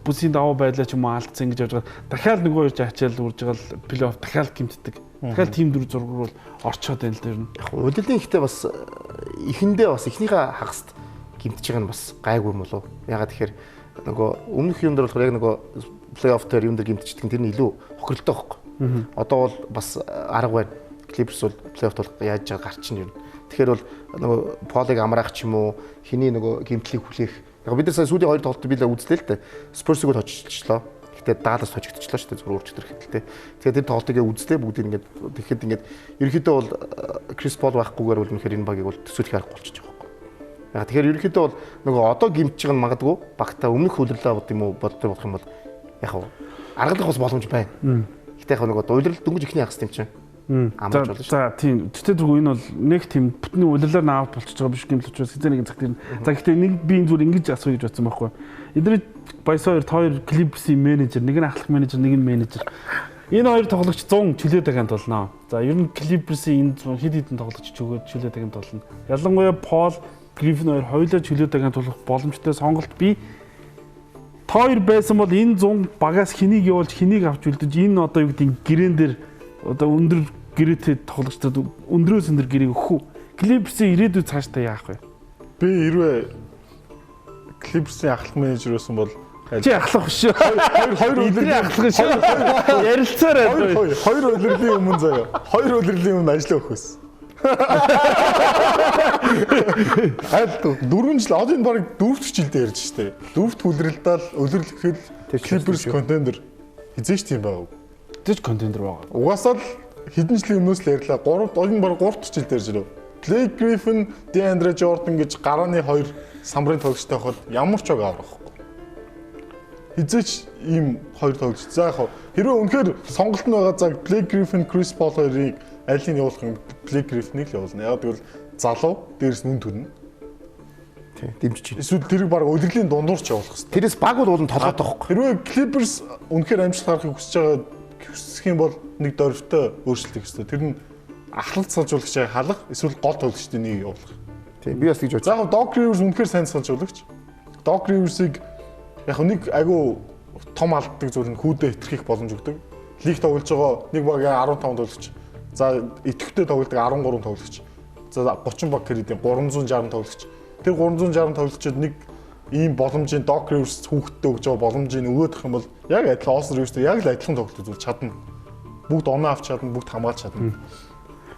бүсийн даваа байдлаа ч юм уу алдсан ингэж явж байгаа. Дахиад нөгөө хоёр ачаал үрж байгаа плей-офф дахиад гэмтдэг. Дахиад тим 4 6 бол орчоод байна л дээр нь. Яг удирдлын ихтэй бас эхэндээ бас эхнийхээ хагаст гимтэж байгаа нь бас гайгүй юм болов. Ягаад тэгэхээр нөгөө өмнөх юм дээр болохоор яг нөгөө плей-офф дээр юм дээр гимтчихдэг нь тэр нь илүү хохиролтой байхгүй. Одоо бол бас арга байна. Clippers бол плей-оффт бол яаж чад гарчин юм. Тэгэхээр бол нөгөө Полыг амраах ч юм уу хиний нөгөө гимтлийг хүлээх. Яг бид нар сая сүүлийн 2 тоглолтод билээ үзлээ л дээ. Spurs-ыг хожчихлоо. Гэхдээ Dallas хожигдчихлоо шүү дээ зүгээр өөрчлөлт хэрэгтэй. Тэгэхээр тэр тоглолтыг үзлээ бүгдийг ингээд тэгэхэд ингээд ерөнхийдөө бол Chris Paul байхгүйгээр бол үнэхээр энэ багийг бол төсөөлөх арга болчихж байгаа байхгүй. Яг тэгэхээр ерөнхийдөө бол нөгөө одоо гимтж байгаа нь магадгүй багтаа өмнөх хөлрлөө бод юм уу боддог болох юм бол яг аргалах бас боломж байна. Гэхдээ яг нөгөө уйлрал дөнгөж ихний хагас юм чинь. Амарч болно шүү. За тийм. Тэгтээ зүгээр энэ бол нэг тийм бүтний улирлаар наавт болчихж байгаа биш гэмтэл учраас хэзээ нэгэн цаг тийм. За гэхдээ нэг би энэ зүгээр ингэж асууя гэж бодсон байхгүй. Эдгээр Баясаар хоёр Clippers-ийн менежер, нэг нь ахлах менежер, нэг нь менежер. Энэ хоёр тоглогч 100 чөлөө таганд болно. За ер нь Clippers-ийн энэ хэд хэдэн тоглогч чөлөө таганд болно. Ялангуяа Paul, Griffin хоёр хоёулаа чөлөө таганд болох боломжтой сонголт би хоёр байсан бол энэ 100 багаас хэнийг явуулж хэнийг авч үлдэж энэ одоо юу гэдэг гэрэн дээр одоо өндөр гэрээтэй тоглогчдод өндрөөс өндөр гэрээг өгөх үү? Clippers-ийн ирээдүйд цаашдаа яах вэ? Би хэрвээ Clippers-ийн ахлах менежер байсан бол чи ахлах биш шүү. Хоёр өдрийн ахлах шүү. Ярилцаарай. Хоёр өдрийн өмнө заяа. Хоёр өдрийн өмнө ажиллаа өгөх байсан. Аль 4 жил одоо энэ баг 4-р жилдээ ярьж штэ. 4-т хүлрэлдэл өлөрлөхөд Clippers contender хизээч тийм байв. Тэж контендер байгаа. Угаасаа л хэдэн жилийн өмнөөс л ярьлаа. 3 баг 3-р жилд ярьж ирв. Blake Griffin, DeAndre Jordan гэж гарааны 2 самбарын тоглогчтой хахад ямар ч баг аврахгүй. Хизээч ийм 2 тоглогч. За яг хэрвээ үнэхээр сонголт нь байгаа цаг Blake Griffin, Chris Paul хоёрыг алийг явуулах юм Blake Griffin-ийг л явуулна. Яг тэгвэл залуу дээрс нүн төрнө. Тийм дэмжиж чинь. Эсвэл тэрийг баг удирдлийн дундуур ч явуулах хэрэгтэй. Тэрээс баг бол толгойд байхгүй. Хэрвээ Clippers үнэхээр амжилт харахыг хүсэх юм бол нэг дөрвтэй өөрчлөлт хийх хэрэгтэй. Тэр нь ахлалт салжуулагчийг халах эсвэл гол тоглогчдын нэг явуулах. Тийм би бас тэгж бодсон. За яг Doc Rivers үнэхээр сайн салжуулагч. Doc Rivers-ыг яг нэг айгүй том алддаг зүйл нь хүүдээ хитрхийх боломж өгдөг. Лиг тоглож байгаа нэг багийн 15 тоглогч. За идэвхтэй тоглодог 13 тоглогч. За 30 баг кредитийн 360 тоглогч. Тэр 360 тоглогчид нэг ийм боломжийн Doc Rivers хүүхдтэй өгж байгаа боломжийг өгөөдөх юм бол яг адилхан Austin Rivers-тэй яг л адилхан тоглолт үзүүл чадна. Бүгд оноо авч чадна, бүгд хамгаалж чадна.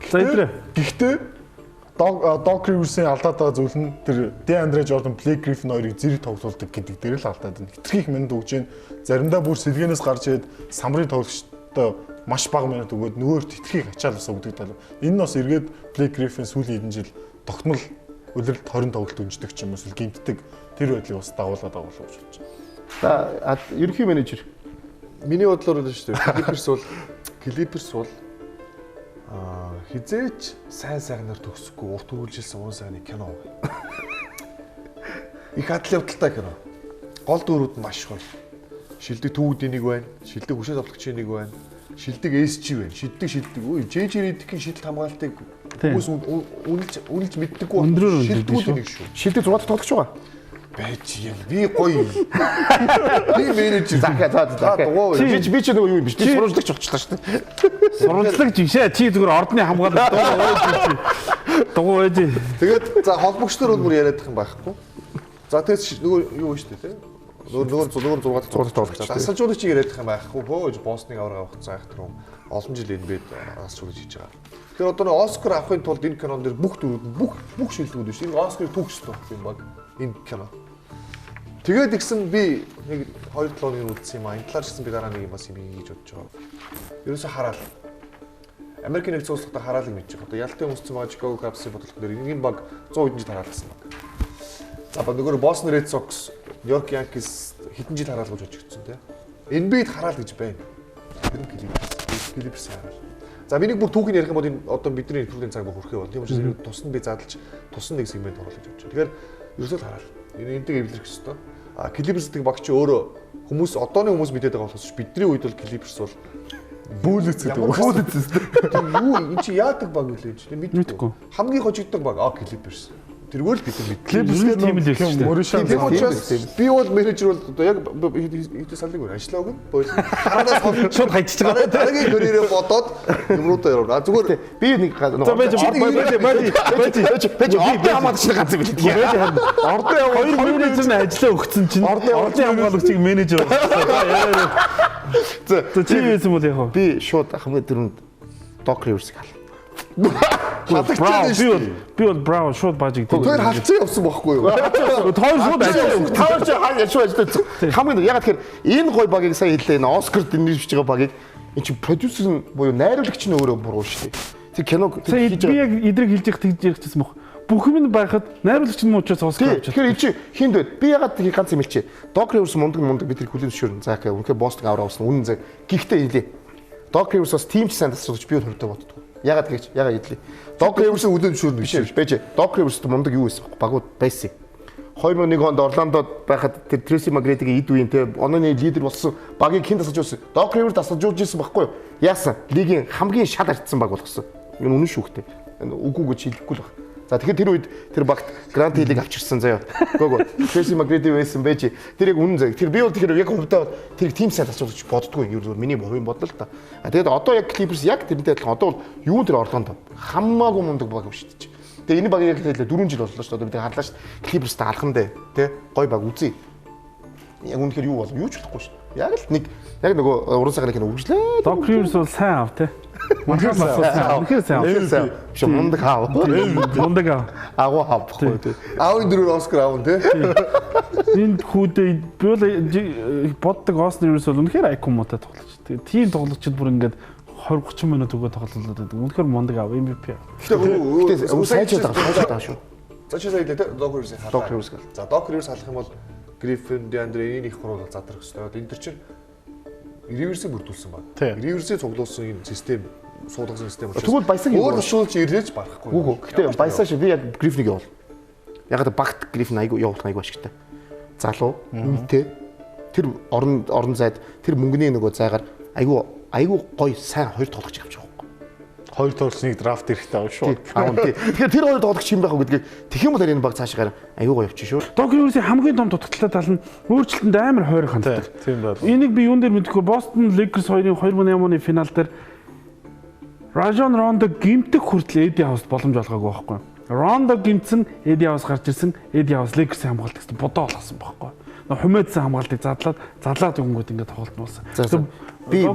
Гэхдээ Doc Rivers-ийн алдаад байгаа зүйл нь тэр DeAndre Jordan, Blake Griffin хоёрыг зэрэг тоглуулдаг гэдэг дээр л алдаад байна. Хитрхийх минут өгж гин заримдаа бүр сэлгэнээс гарч ирээд самрын тоглогчтой маш бага минут өгөөд нөгөөд хитрхийх ачаал ус өгдөг тал. Энэ нь бас эргээд Blake Griffin сүүлийн хэдэн жил тогтмол үлрэлт 20 тоглолт өнждөг ч юм уу эсвэл гимтдэг тэр байдлыг бас дагуулдаг гэж бодож байна. За ерөнхий менежер Миний бодлоор л шүү дээ. Clippers бол хизээч сайнаар төгсөхгүй урт үргэлжилсэн уун сайны кино. Их адал явдалтай кино. Гол дүрүүд нь маш гоё. Шилдэг төвүүдийн нэг байна, шилдэг хөшөө тоглогчийн нэг байна, шилдэг SG байна, шилдэг. Үй JJ Redick-ийн шидэлт хамгаалтыг хүмүүс үнэлж мэддэггүй байна. Шилдэгүүд нэг шүү. Шилдэг 6 тоглогч байгаа. Байж юм. Би гоё. Би менежер. За дугуй. Би ч нэг юу юм биш. Би сурвалжлагч болчихлоо шүү дээ. Сурвалжлагч гişээ чи зүгээр ордны хамгаалалт дугуй байж. Тэгээд за холбогчдор бол бүр яриадах юм байхгүй. За тэгээс нөгөө юу шүү дээ те. Нөгөө 6 тоглогч. Асалжуулагчийг яриадах юм байхгүй. Хөөж боссныг авраг авах цаах тэр олон жил NBA-д асуулж хийж байгаа. Тэгэхээр одоо Оскар авахын тулд энэ кинон дээр бүх дөрүүд бүх шилдэгүүд биш. Энэ Оскарыг түүхч тох юм баг. Энэ кино. Тэгээд игсэн би нэг 2-7 өдрийн үлдсэн юм аа. Энэ талаар гэсэн би дараа нэг юм бас юм хийж бодож байгаа. Ерөөсө хараал. Америкийн нэгдсэн улсад хараалыг мэдчих. Одоо ялтын өмссөн байгаа Chicago Cubs-ийн бодлого дээр энэ баг 100 хэдэн жил хараалсан баг. За ба нөгөө Boston Red Sox, New York Yankees хэдэн жил хараалгаж очигдсон тийм. NBA-д хараал гэж байна. Тэр нь Clippers хараал. За миний бүр түүхийг ярих юм бол энэ одоо бидний нэвтрүүлгийн цаг хүрхээ бол тийм учраас тусна би задлж тусна нэг сегмент оруулах гэж бодож байна. Тэгэхээр ерөөсөө хараал. Энэнийг эвлэрэх ёстой. Clippers гэдэг баг чи өөрөө хүмүүс одооны хүмүүс мэдээд байгаа болохоос бидний үед бол Clippers бол бүүлэц гэдэг. Бүүлэц. Юу энэ чи яадаг баг үлээж. Мэдгүй. Хамгийн хожигддаг баг Clippers. тэргээр л бид нар мэдээ. Клипстэй тийм л байсан шүү дээ. Мөрөшөө. Тийм учраас би бол менежер бол одоо яг хэдий салыг өөр ажиллааг нь бойл. Харанаас Шууд хайчиж байгаа. дараагийн карьерээ бодоод юмруудаа яваа. Зүгээр би нэг За байж хамаач ганц юм билээ. ордын хоёр менежер нь ажиллаа өгсөн чинь ордын хамгаалагчийг менежер болсон. За тийм байсан бол яг Би шууд хамгийн дөрөнд Doc Rivers-ийг халаа. би бол браво шууд бажиг тийм. тэр халцсан явсан байхгүй юу? Хоёр шууд ажиллаа. Тавч хаана шууд ажиллаж. Хамгийн яг тэгэхээр энэ гой багийг сая хэллээ. Энэ Оскар дэнийж байгаа багийг эн чинь продюсер нь буюу найруулагч нь өөрөө буруу шүү дээ. Тэр кино би яг эдрийг хэлж явах тэгж ярьчихсан мөх. Бүх юм байхад найруулагч нь муучаас Оскар авч. Тэгэхээр чи хинд байд. Би ягаад тийг ганц юм хэлчихэ. Doc Rivers мундаг бид тэр хүлэн зөвшөөрн. За гэх үнэхээр Бостон авраа авсан. Үнэн зөв. Гэхдээ хэлээ. Doc Rivers бас тим ч сайн тасалж би хувьдаа боддог. Ягаад гэж ягаад хэлээ. Doc Rivers-ийн хүлэн зөвшөөрнө биш. Бэж. Doc Rivers мундаг юу байсан бэ? Багууд байсан. 2001 онд Орландод байхад тэр Tracy McGrady-гийн эд үеийн тэр онооны лидер болсон багийг хэн тасалж байсан? Doc Rivers тасалж ирсэн байхгүй юу? Яасан? Лигийн хамгийн шал харцсан баг болгосон. Энэ үнэн шүүхтэй. Үгүй гэж хэлэхгүй л баг. За тэгэхээр тэр үед тэр багт Грант Хилийг авчирсан заяа. Гөө. Tracy McGrady байсан байж. Тэр яг үнэн заяа. Тэр би бол тэгэхээр яг хувьдаа тэр тим сайн тасалж боддгоо юм. Юу миний хувийн бодол л та. Тэгээд одоо яг Clippers яг тэрнтэй адилхан одоо бол юун тэр Орландо хамаагүй мундаг баг юм шүү дээ. Тэгээ энэ багийг хэлээ 4 жил боллоо шүү дээ. Одоо бид харлаа шүү дээ. Clippers-тэй алхан дээ. Тэ? Гой баг үзье. Яг үнэхээр юу болов? Юу ч болохгүй шүү дээ. Яг л нэг яг нөгөө уран сайхны кино үргэлжлээ. Doc Rivers бол сайн ав те. Үнэхээр сайн. Биш мундаг хаав. Мундаг ав. Агуу хаав баггүй тий. Аавын дөрөөр Оскар аавн тий. Энд хүүдээ би бол боддог Austin Rivers бол үнэхээр IQ муутай тоглож. Тэгээ тийм тоглогчид бүр ингээд 20-30 минут өгөө тоглолоо гэдэг. Үнэхээр мундаг ав MVP. Гэтэ сайжаад байгаа шүү. За чи сая хэлээ Doc Rivers-ийг халаа. Doc Rivers гэл. За Doc Rivers халах юм бол Griffin, DeAndre энэ их хурал задрах хэрэгтэй. Энэ төр чинь Rivers-ийг бүрдүүлсэн баг. Rivers-ийг цуглуулсан энэ систем суулгасан систем учраас. Тэгвэл баясаг өөр тушуулж ирээж барахгүй. Үгүй. Гэтэ баясаа шиг би яг Griffin-ийг явуул. Ягаад багт Griffin айгу явуулах айгу ашигтай. Залуу, үнэтэй. Тэр орон зайд тэр мөнгөний нөгөө зайгаар айгу гоё сайн хоёр тоглогч авч байгаа. Хоёр тоглолцныг драфт эрэхтэй авах шүү. Тэгэхээр тэр хоёр тоглогч юм байх уу гэдгийг тэгэх юм бол энэ баг цаашаа айгуу гоё явчих шүү. Doc Rivers-ийн хамгийн том дутагдaltaй тал нь өөрчлөлтөнд амар хойрог ханддаг. Тийм байна. Энийг би юун дээр мэдэхгүй Boston Lakers 2-ын 2008 оны финал дээр Rajon Rondo гимтэх хүртэл Eddie House боломж олгоогүй байхгүй. Rondo гимтсэн Eddie House гарч ирсэн. Eddie House Lakers-ийн хамгаалт гэсэн бодоо болгосон байхгүй. Хүмээдсэн хамгаалтыг задлаад өгөнгөд ингээд тоглолт нуусан. Би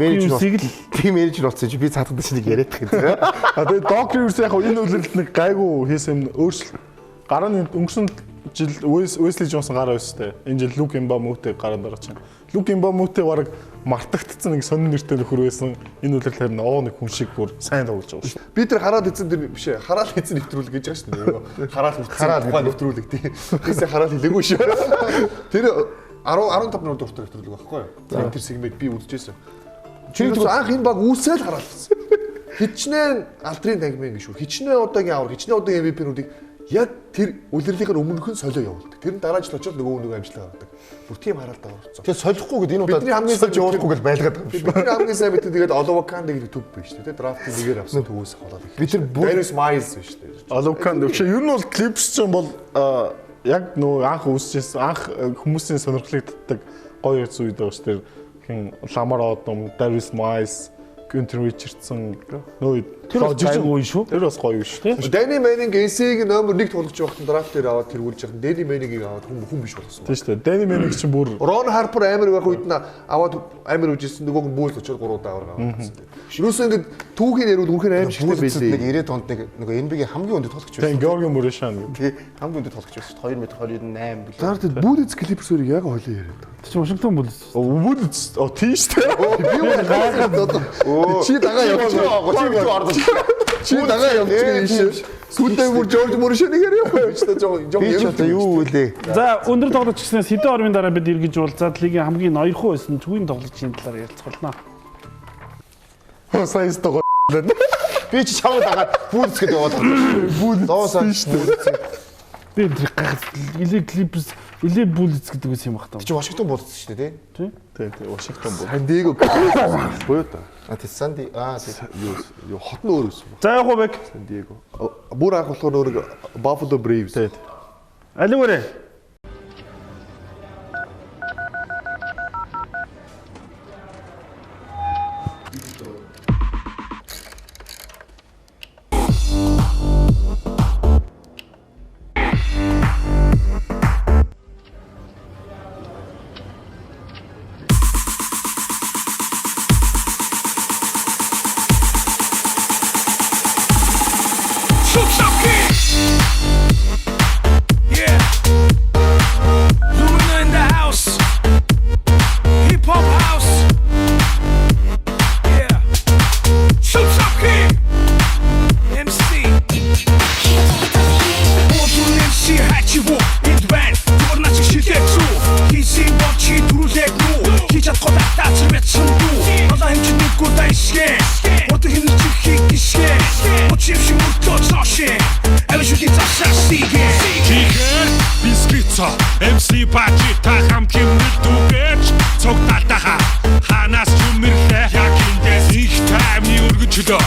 менежер болсон чи би цаатгад чинь нэг яриад байгаа. Тэгээ Doc Rivers яг энэ үйлрэлт нэг гайгүй хийсэн юм өөрчлөлт. Гарааны өнгөрсөн жил Wesley Johnson гараа өстэй. Энэ жил Luke Mbamute гараа дараач. Luke Mbamute бараг мартагдцсан нэг сонин нэртэй нөхөр байсан. Энэ үйлрэлт харин нэг хүн шиг бүр сайн тоглож байгаа шүү. Би тэр хараад эзэн тэр биш ээ. Хараал эзэн нэвтрүүлэг гэж байгаа шүү дээ. Хараал ухаан нэвтрүүлэг тий. Тиймээ хараал хэлээгүй шүү. Тэр 15 минут дуртай нэвтрүүлэг байхгүй юу? Тэр сегмент би үзчихсэн. Чи анх энэ баг үүсэл хараалсан. Хичнээн алдрын тангимын гişүү. Хичнээн удаагийн авар, хичнээн удаагийн MVP-нүүдийг яг тэр үлрэлийн өмнөх нь солио явуулдаг. Тэр нь дараа жил очоод нөгөө амжилтаа гаргадаг. Бүр тийм хараалтай орсон. Тэгээ солихгүй гэдэг энэ удаа бидний хамгийн сайн явуулахгүй гэж байлгаад байгаа юм шиг. Бидний хамгийн сайн бид тэгээд Olowokand гэдэг төв биш үү? Драфтын нэгээр авсан төвөөс холоод. Би тэр Darius Miles биш үү? Olowokand биш. Ер нь бол Clippers ч юм бол яг нөгөө анх үүсчихсэн анх хүмүүсийн сонирхлыг татдаг гоё зүйл байгаа шүү дээ. Хин Lamar Odom, Darius Miles, Quentin Richardson нөө тэр гоё шүү. Тэр бас гоё шүү дээ. Danny Manning NC-ийн номер 1 тоглож байхад драфт дээр аваад тэргүүлж яхад Danny Manning-ийг аваад хүн биш болсон. Тийм шүү дээ. Danny Manning чинь бүр Ron Harper амар байх үед нь аваад амар үжсэн нөгөөг нь бүүл очоод 3 удаа аваад. Юусэн ингэ түүхийн ярил үнхээр амар шигтэй байлээ. Нэг 90-д онд нэг нөгөө NBA-гийн хамгийн өндөр тоглогч байсан. тийм George Moreshan гэдэг. Тий, хамгийн өндөр тоглогч байсан. 2.28 билээ. Тэр Bullets Clippers-ийг яг хойлоо яриад. Чи Washington Bullets. Bullets тийм шүү дээ. Би бол гайхаад одоо чи дагаа явчих. Чи дагаа явчих. Сүлдээ бүр George Moreshan-ыг яриа явах гэж жоо юу үлээ. За өндөр тоглогч гэснээс хэдэн орны дараа бид эргэж уулзаад лигийн хамгийн ноёрхон байсан түүний тоглогчийн талаар ярилцгаална. Сайн стог. Би ч чамд дагаад Bullets гэдэг яваад байгаа. Bullets доосаа Би тэр илээ Clippers, илээ Bullets гэдэг үс юм бахтаа. чи Washington Bullets шүү дээ тий? Тийм Washington Bullets. San Diego боёо та. Тий Санди Юу хот нь өөр байсан. За яг уу бэг. San Diego. Бүр анх болохоор нөгөө Buffalo Braves. Аливаарэ. Yeah. Luna in the house. Hip hop house. Yeah. Shoot up king. MC. Moodun MC хачиг уу? Энд байна. Зүгээр наач шилээ зүү. Хийсэн бочи дөрүлэг нүү. Хийж чадахгүй таач мэдсэн дүү. Надаа хэмжин нэггүй дайшгэ. Өдөр хэмжих гişгэ. Очив шиг мөртлөө цаашээ. Авишути цаашаа сигэ. Тихэр бисквица MC бачи та хамт хэмнэл дүүгэж цогталтаха ханаас чүмэрлээ яг эндээс их таймны өргөжлөө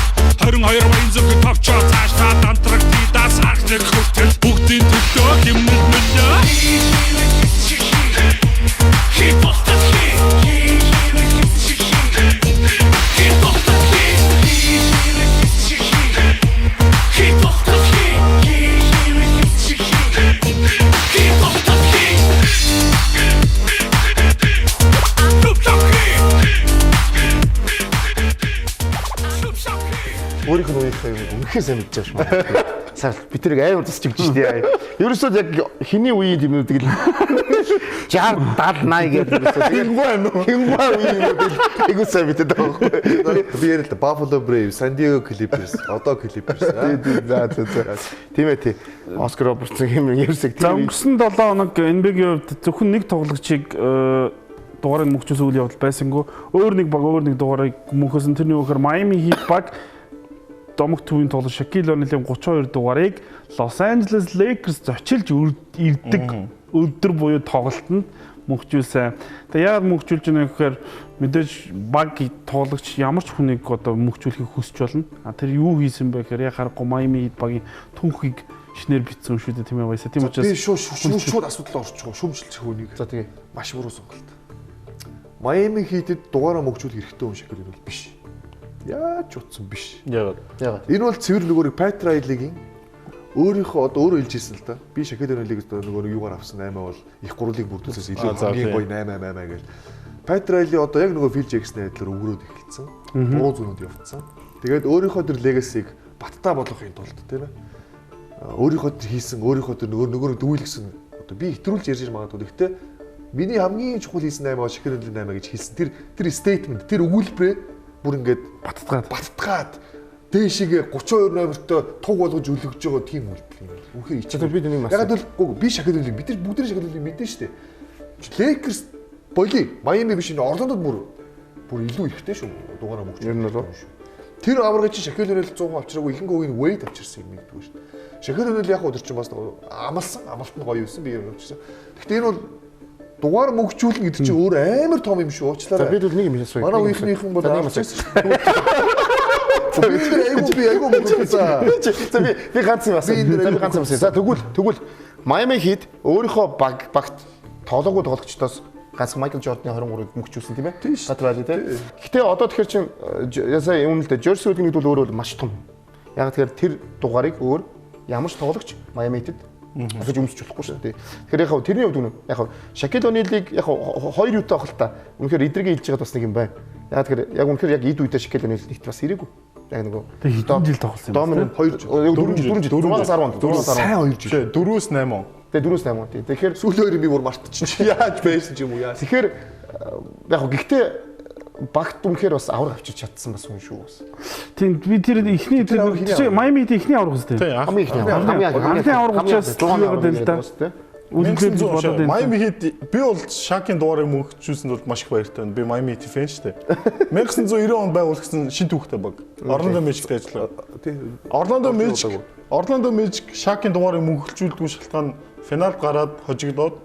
22 баян зөвхөн товчоо цааш та дантраг дидас харахдаг хүртэл бүгдийн төлөө хэмнэл мөлөө Өөрийнх нь үеийнхээ үнэхээр сайн мэдэж байгаа шүү. Сар бид тэрийг амар тусч өгч штэ. Ерөөсөө яг хиний үеийн тэмнүүдийг л 60 70 80 гэдэг хингуа үеийн тэмнүүдийг эйгүү сайн мэдээд байгаа байхгүй. Би ярил л Buffalo Braves, San Diego Clippers, одоо Clippers. За. Тийм ээ тий. Оскар Робертсон юм ерөөсөө За өнгөрсөн 7 хоног NBA-ийн хувьд зөвхөн нэг тоглогчийг дугаарыг мөхчөөс үйл явдал байсангүй. Өөр нэг дугаарыг мөхөөсөн тэрний үгээр Miami Heat баг домог төвийн тоглогч Shaquille O'Neal-ийн 32 дугаарыг Los Angeles Lakers зочилж ирдэг өдөр буюу тоглолтод мөхчүүлсэн. Тэгээ яагаад мөхчүүлж байгаа гэхээр мэдээж баг тоглогч ямар ч хүнийг одоо мөхчүүлэхийг хүсэж болно. Тэр юу хийсэн бэ гэхээр яхахгүй Miami Heat багийн түүхийг шинээр битсэн шүү дээ тийм ээ баясаа. Тийм учраас Би шууд асуудал орчихгоо шүүмжилчих хүнийг. За тэгээ Маш буруу сонголт. Miami Heat-д дугаараа мөгжүүл хэрэгтэй юм шиг бол биш. Яаж утсан биш. Яагаад? Энэ бол цэвэр нөгөөг Pat Riley-гийн өөрийнхөө одоо өөрөө хэлж ирсэн л та. Би Shaquille O'Neal-ийг нөгөө юугаар авсан 8 бол их гурвыг бүрдүүлсээс илүү хамгийн гоё 8 гэж. Pat Riley одоо яг нөгөө Phil Jackson-ийн адилаар өнгөрөөд эхэлсэн. Буруу зүнүүд явцсан. Тэгээд өөрийнхөө тэр legacy-г баттай болгохын тулд тийм ээ. Өөрийнхөө тэр хийсэн, өөрийнхөө тэр нөгөө дүүлгсэн одоо би хэтрүүлж ярьж магадгүй. Гэхдээ миний хамгийн чухал хийсэн 8 Shaquille O'Neal 8 гэж хэлсэн. Тэр statement, тэр өгүүлбэрээ бүр ингээд баттгаад дээшигээ 32 номертой туг болгож үлгэж байгаа тийм үйлдэл юм. Үнэхээр ичээ. би нэг маш. Ягаад гэвэл би Shaquille O'Neal бид нар бүгд Shaquille O'Neal мэдэн штэ. Lakers боли Miami биш энэ Orlando-д бүр илүү ихтэй шүү. Дугаараа мөгч. Ер нь бол тэр аваргыг чи Shaquille O'Neal 100% авчираагүй ихэнх үеийн Wade авчирсан юм нэгдүгээр шүү. Shaquille O'Neal яг өдөр чинь бас амалт нь гоё юусэн би юм авчирсан. Гэхдээ энэ бол дугаар мөгжүүлнэ гэдэг чинь өөр амар том юм шүү. Уучлаарай. бид нэг юм хэлсэн. Манай үеийнхнийхэн бол авчирсан шүү. Би айгу мөгжүүлсэн. Би ганц юм асуу. За тэгвэл Miami Heat өөрийнхөө багт тоглоогүй тоглогчдоос ганц Michael Jordan-ы 23-ыг мөнгөчүүлсэн тийм ээ. Pat Riley тийм. Гэтэ одоо тэгэхээр чинь ясаа юм л да Jersey Hood-ийн нэг бол өөрөө маш том. Яг тэгэхээр тэр дугаарыг өөр ямар ч тоглогч Miami Heat-д асууж өмсөж болохгүй шүү дээ. Тэгэхээр яг тэрний хувьд яг Shaquille O'Neal-ыг яг хоёр юутай авах л та. Үнэхээр эдрийг хэлж байгаа бас нэг юм байна. Яг тэгэхээр яг үнэхээр яг эд үедээ Shaquille O'Neal нэгт бас ирээгүй. Яг нөгөө хэдэн жил тоглосон юм бэ? 4 жил 4-10 сайн 2 жил. 4-8 он. Тэгээ 4-8 он. Тэгэхээр Сүүлийн хоёрыг би бүр мартчихчих. Яаж байсан ч юм уу яа. тэгэхээр яг гэхдээ багт үнэхээр бас авраг авчиж чадсан бас хүн шүү бас. Тийм би тэр ихний тэр Miami Heat ихний авраг үстэй. Тийм Хамгийн их Хамгийн авраг учраас тэгээд л да. Үлдээд бодоод байна. Miami Heat би бол Shaq-ийн дугаарыг мөнгөчүүлсэнд бол маш их баяртай байна. Би Miami Heat фэн шүү дээ. 1990 онд байгуулагдсан шин түүхтэй баг. Orlando Magic-тэй ажиллаа. Orlando Magic Shaq-ийн дугаарыг мөнгөчүүлдэггүй шалтгаан финалд гараад хожигдоод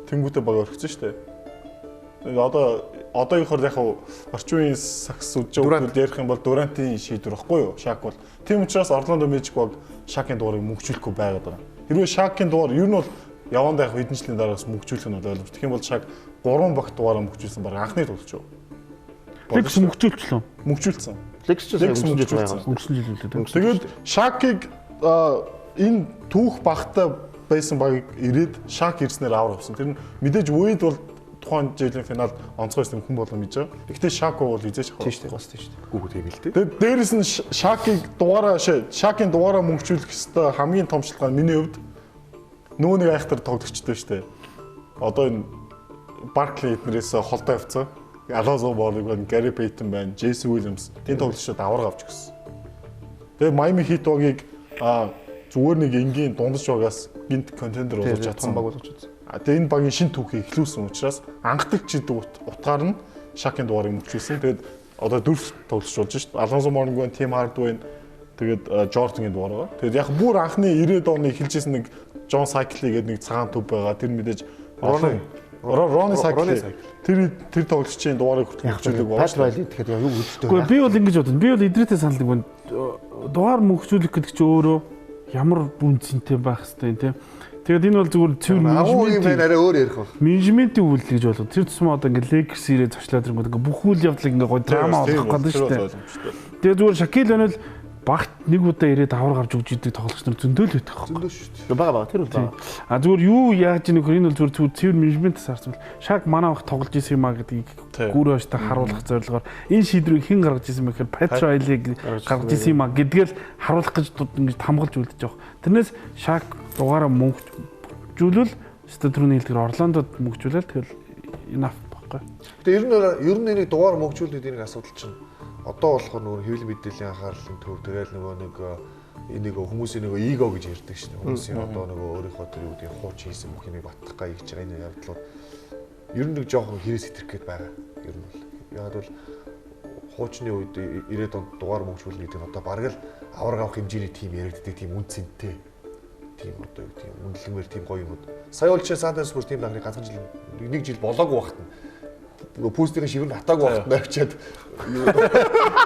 тэнгуүтэй баг орхисон шүү дээ. Одоогийнхоор яг орчин үеийн сакс үдж байгаа хүмүүс ярих юм бол Durant-ийн шийдвэр баггүй юу? Shaq бол. Тийм учраас Orlando Magic баг Shaq-ийн дугаарыг мөнгөчүүлэхгүй байгаад байгаа. Хэрвээ Shaq-ийн дугаар ер нь бол явандаа яг хэдэн жилийн дараагаас мөгжүүлэх нь бол ойлгомжтой. Тэгэх юм бол Шаг 3 багт дугаараа мөгжүүлсэн баг анхны тоглогч юу? Лекс мөгжүүлчихлөө. Мөгжүүлсэн. Лекс ч мөгжүүлсэн. Өнгөрсөн жил үлдээ. Тэгээд Шакийг энэ түүх багтаа байсан багийг ирээд Шак ирснээр авар авсан. Тэр нь мэдээж үед бол тухайн жилийн финалд онцгойсон хүн болон мэдэж байгаа. Гэхдээ Шак бол хизээч тийм шүү дээ. Бас тийм шүү дээ. Гүгүү тийм л дээ. Тэгээд дээрэс нь Шакийн дугаараа мөнгөжүүлэх хэвээр хамгийн том шалтгаан миний хувьд нөө нэг айхтар тоглогчтой шүү дээ. Одоо энэ Баркли эднэрээс холдоо явцсан. Алонзо Борг, Гэри Пейтон байна, Джейси Уильямс тийм тоглогчдод авраг авч гисэн. Тэгээд Майами Хит багийг зүгээр нэг энгийн дундаж багаас гинт контендер болж чадсан баг болгож үзсэн. Тэгээд энэ багийн шин түүхийг эхлүүлсэн учраас анхдагч гэдэг утгаар нь Шакийн дугаарыг мөчүүлсэн. Тэгээд одоо 4 тоглогч болж шүү дээ. Алонзо Борг байна, Тим Хардвей, тэгээд Жордангийн дугаар байгаа. Тэгээд яг бүр анхны 90-ад оны эхэлжсэн нэг Джон Сайкли гэдэг нэг цагаан төв байгаа. Тэр мэдээж Рони Сайкли. Тэр тоглогчийн дугаарыг хөгжүүлэг байна. Патрайли тэгэхээр юу үлддэг. Гэхдээ би бол ингэж бодсон. Би бол эдрээтэй саналдаг байна. Дугаар мөгжүүлэх гэдэг чи өөрөө ямар үнцэнтэй байх хэвтэй тийм. Тэгээд энэ бол зүгээр цэвэр менежментийн арай өөр ярих баг. Менежментийн үйлдэл гэж болов. Тэр тусмаа одоо ингээ Lakers ирээ зочлоод ирэнгүүт ингээ бүх үйл явдлыг ингээ гоё драма болгох гэдэг шүү дээ. Тэгээд зүгээр Шакил өнөл багт нэг удаа ирээд авраг авч өгч идэг тоглогч нар зөндөөл байдаг хөө. Зөндөө шүү дээ. Бага тэр бол бага. А зүгээр юу яаж ийнэ хөр энэ бол зүгээр цэвэр менежментээс харсан бол Шак манай бах тоглож исэн юм а гэдгийг гүр хойштой харуулах зорилгоор энэ шийдвэрийг хэн гаргаж исэн бэ гэхээр Патрайлиг гаргаж исэн юм а гэдгээл харуулах гэж ингэж хамгаалж үлдэж байгаа. Тэрнээс Шак дугаараа мөнгөжүүлэл стадрууны хэлдгээр Орландод мөнгөжүүлэл тэгэл enough баггүй. Тэгээ ер нь нэг дугаар мөнгөжүүлээд энэ асуудал чинь одоо болохоор нөгөө хэвлэл мэдээллийн анхаарлын төв тэгэл нөгөө нэг хүмүүсийн нөгөө эго гэж ярьдаг шин. Хүмүүсийн одоо нөгөө өөрийнхөө тэр юу гэдэг хууч хийсэн бүх юмыг баттах гай гэж байгаа энэ явдлууд ер нь нэг жоохон хэрэгс хэтрэх гээд байгаа. Ер нь бол ягаад бол хуучны үед 90-ад онд дугаар мөнгөжүүлнэ гэдэг нь одоо бараг л авраг авах хэмжээний тим яригддаг тийм үнцэнтэй тийм одоо юу тийм үнэлэмээр тийм гоё юмуд. Сая бол чи Сантос бүр тийм дахны ганцхан жил нэг жил болоогүй багт нь пүүстийн шивэр нь хатаагүй багт нь авчиад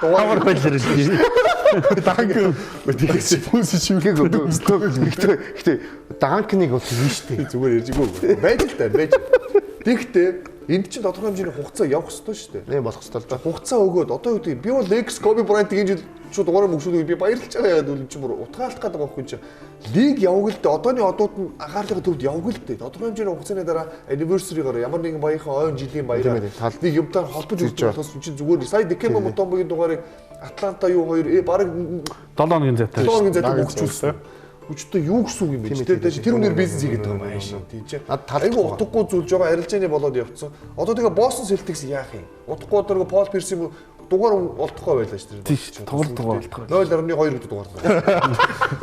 дугаар байлэр шүү. Данк үдээс пүүс шивэр гэхдээ данкныг бол тийм шүү дээ. Зүгээр ярьж өгөө. Байж л та байж. Тэгтээ энд чинь тодорхой хэмжээний хугацаа явах хэрэгтэй шүү дээ. Тийм болох хэрэгтэй л да. Хугацаа өгөөд одоо юу гэдэг би бол Лекс Коби Брайантыг энэ жил шууд дугаараа мөнгөшүүлээд би баярлж байгаа яагаад үл чи бүр утгаалт гэдэг байхгүй чи. Лиг яваг л дээ. Одооны одууд нь анхаарлын төвд яваг л дээ. Тодорхой хэмжээний хугацааны дараа anniversary-гоор ямар нэгэн баярын ойн жилийн баяраар талбыг юмтаар холбож үзэж болохоос чи зүгээр сая Декембер Мутомбогийн дугаарыг Атланта юу хоёр бараг 7 хоногийн зайтай. 7 хоногийн зайтай мөнгөжүүлсэн. Өчтөө юу гэсэн үг юм бэ? Тэр үнээр бизнес хийгээд байгаа юм шиг тийм ч. Айгу утгагүй зүйлж байгаа арилжааны болоод явцсан. Одоо тэгээ Boston Celtics яах юм? Утгагүй одоо Пол Пирсийн дугаар олдохгүй байлаа шүү дээ. Тийм тоглолт дугаар олдохгүй. 0.2 гэдэг дугаар.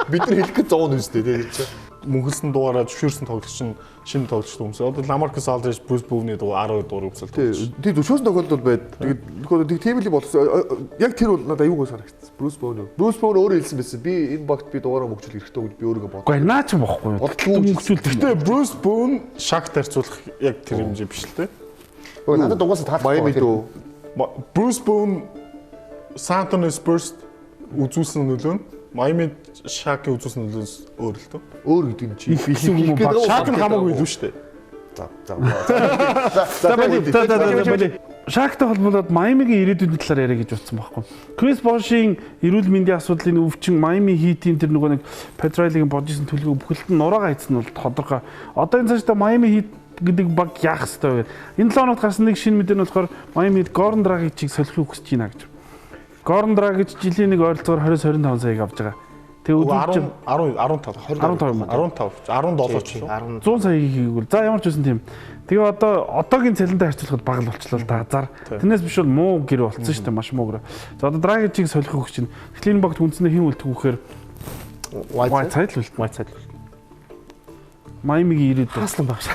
Бид нар хэлэх гэж 100 үстэй тийм ч. Мөнгөлсөн дугаараа зөвшөөрсөн тоглогч нь шинэ тоглогч хүмүүс. Одоо Ламаркус Алдрич, Брюс Боуны дугаар 12 дугаар өмсөлт. Тийм зөвшөөрсөн тохиолдол байд. Тэгээд тийм л болсон. Яг тэр бол надад аюугүй санагдсан. Брюс Боуны өөрөө хэлсэн байсан. Би энэ багт би дугаараа мөнгөжүүлэх хэрэгтэй гэж би өөрийгөө бодлоо. Гэхдээ наа ч бохгүй. Мөнгөжүүлэх. Гэтэ Брюс Боун Шак тарьцуулах яг тэр хэмжээ биш л те. Надад дугаас таалахгүй. Майами дөө. Брюс Боун San Antonio Spurs үзүүлсэн нөлөө нь Майами Шакийн үзүүлсэн нөлөөс өөр л төө. Өөр гэдэг нь чи биш юм уу? Шак нь хамаагүй илүү шүү дээ. За. Шактай холбоотой Майамигийн ирээдүйн талаар яриа гэж утсан байхгүй. Крис Бошийн эрүүл мэндийн асуудлын өвчин Майами Хитийн тэр нөгөө нэг Патрайлигийн бодсон төлөвөө бүхэлд нь нураагаа хийсэн нь бол тодорхой. Одоо энэ цаашдаа Майами Хит гэдэг баг яах ёстой вэ? Энэ 7 хоногт гарсан нэг шинэ мэдээ нь болохоор Майами Хит Гордон Драгичийг солихыг хүсэж байна гэж. Гордон Драгич жилийн нэг ойролцоогоор 20-25 саяг авч байгаа. Тэгээ өдөржин 100 саяыг хийгүүл. За ямар ч үсэн тийм. Тэгээ одоо одоогийн цалинтай харьцуулахад бага л болчлоо л да. Зар. Тэрнээс биш бол муу гэр болцсон шүү дээ. Маш муу гэр. За одоо Драгичийг солихыг хүсэж байна. Эхлэлийн багт үндсэндээ хэн үлдэх вэхээр Whiteside л үлдэх. Майамигийн ирээд хаслан багш.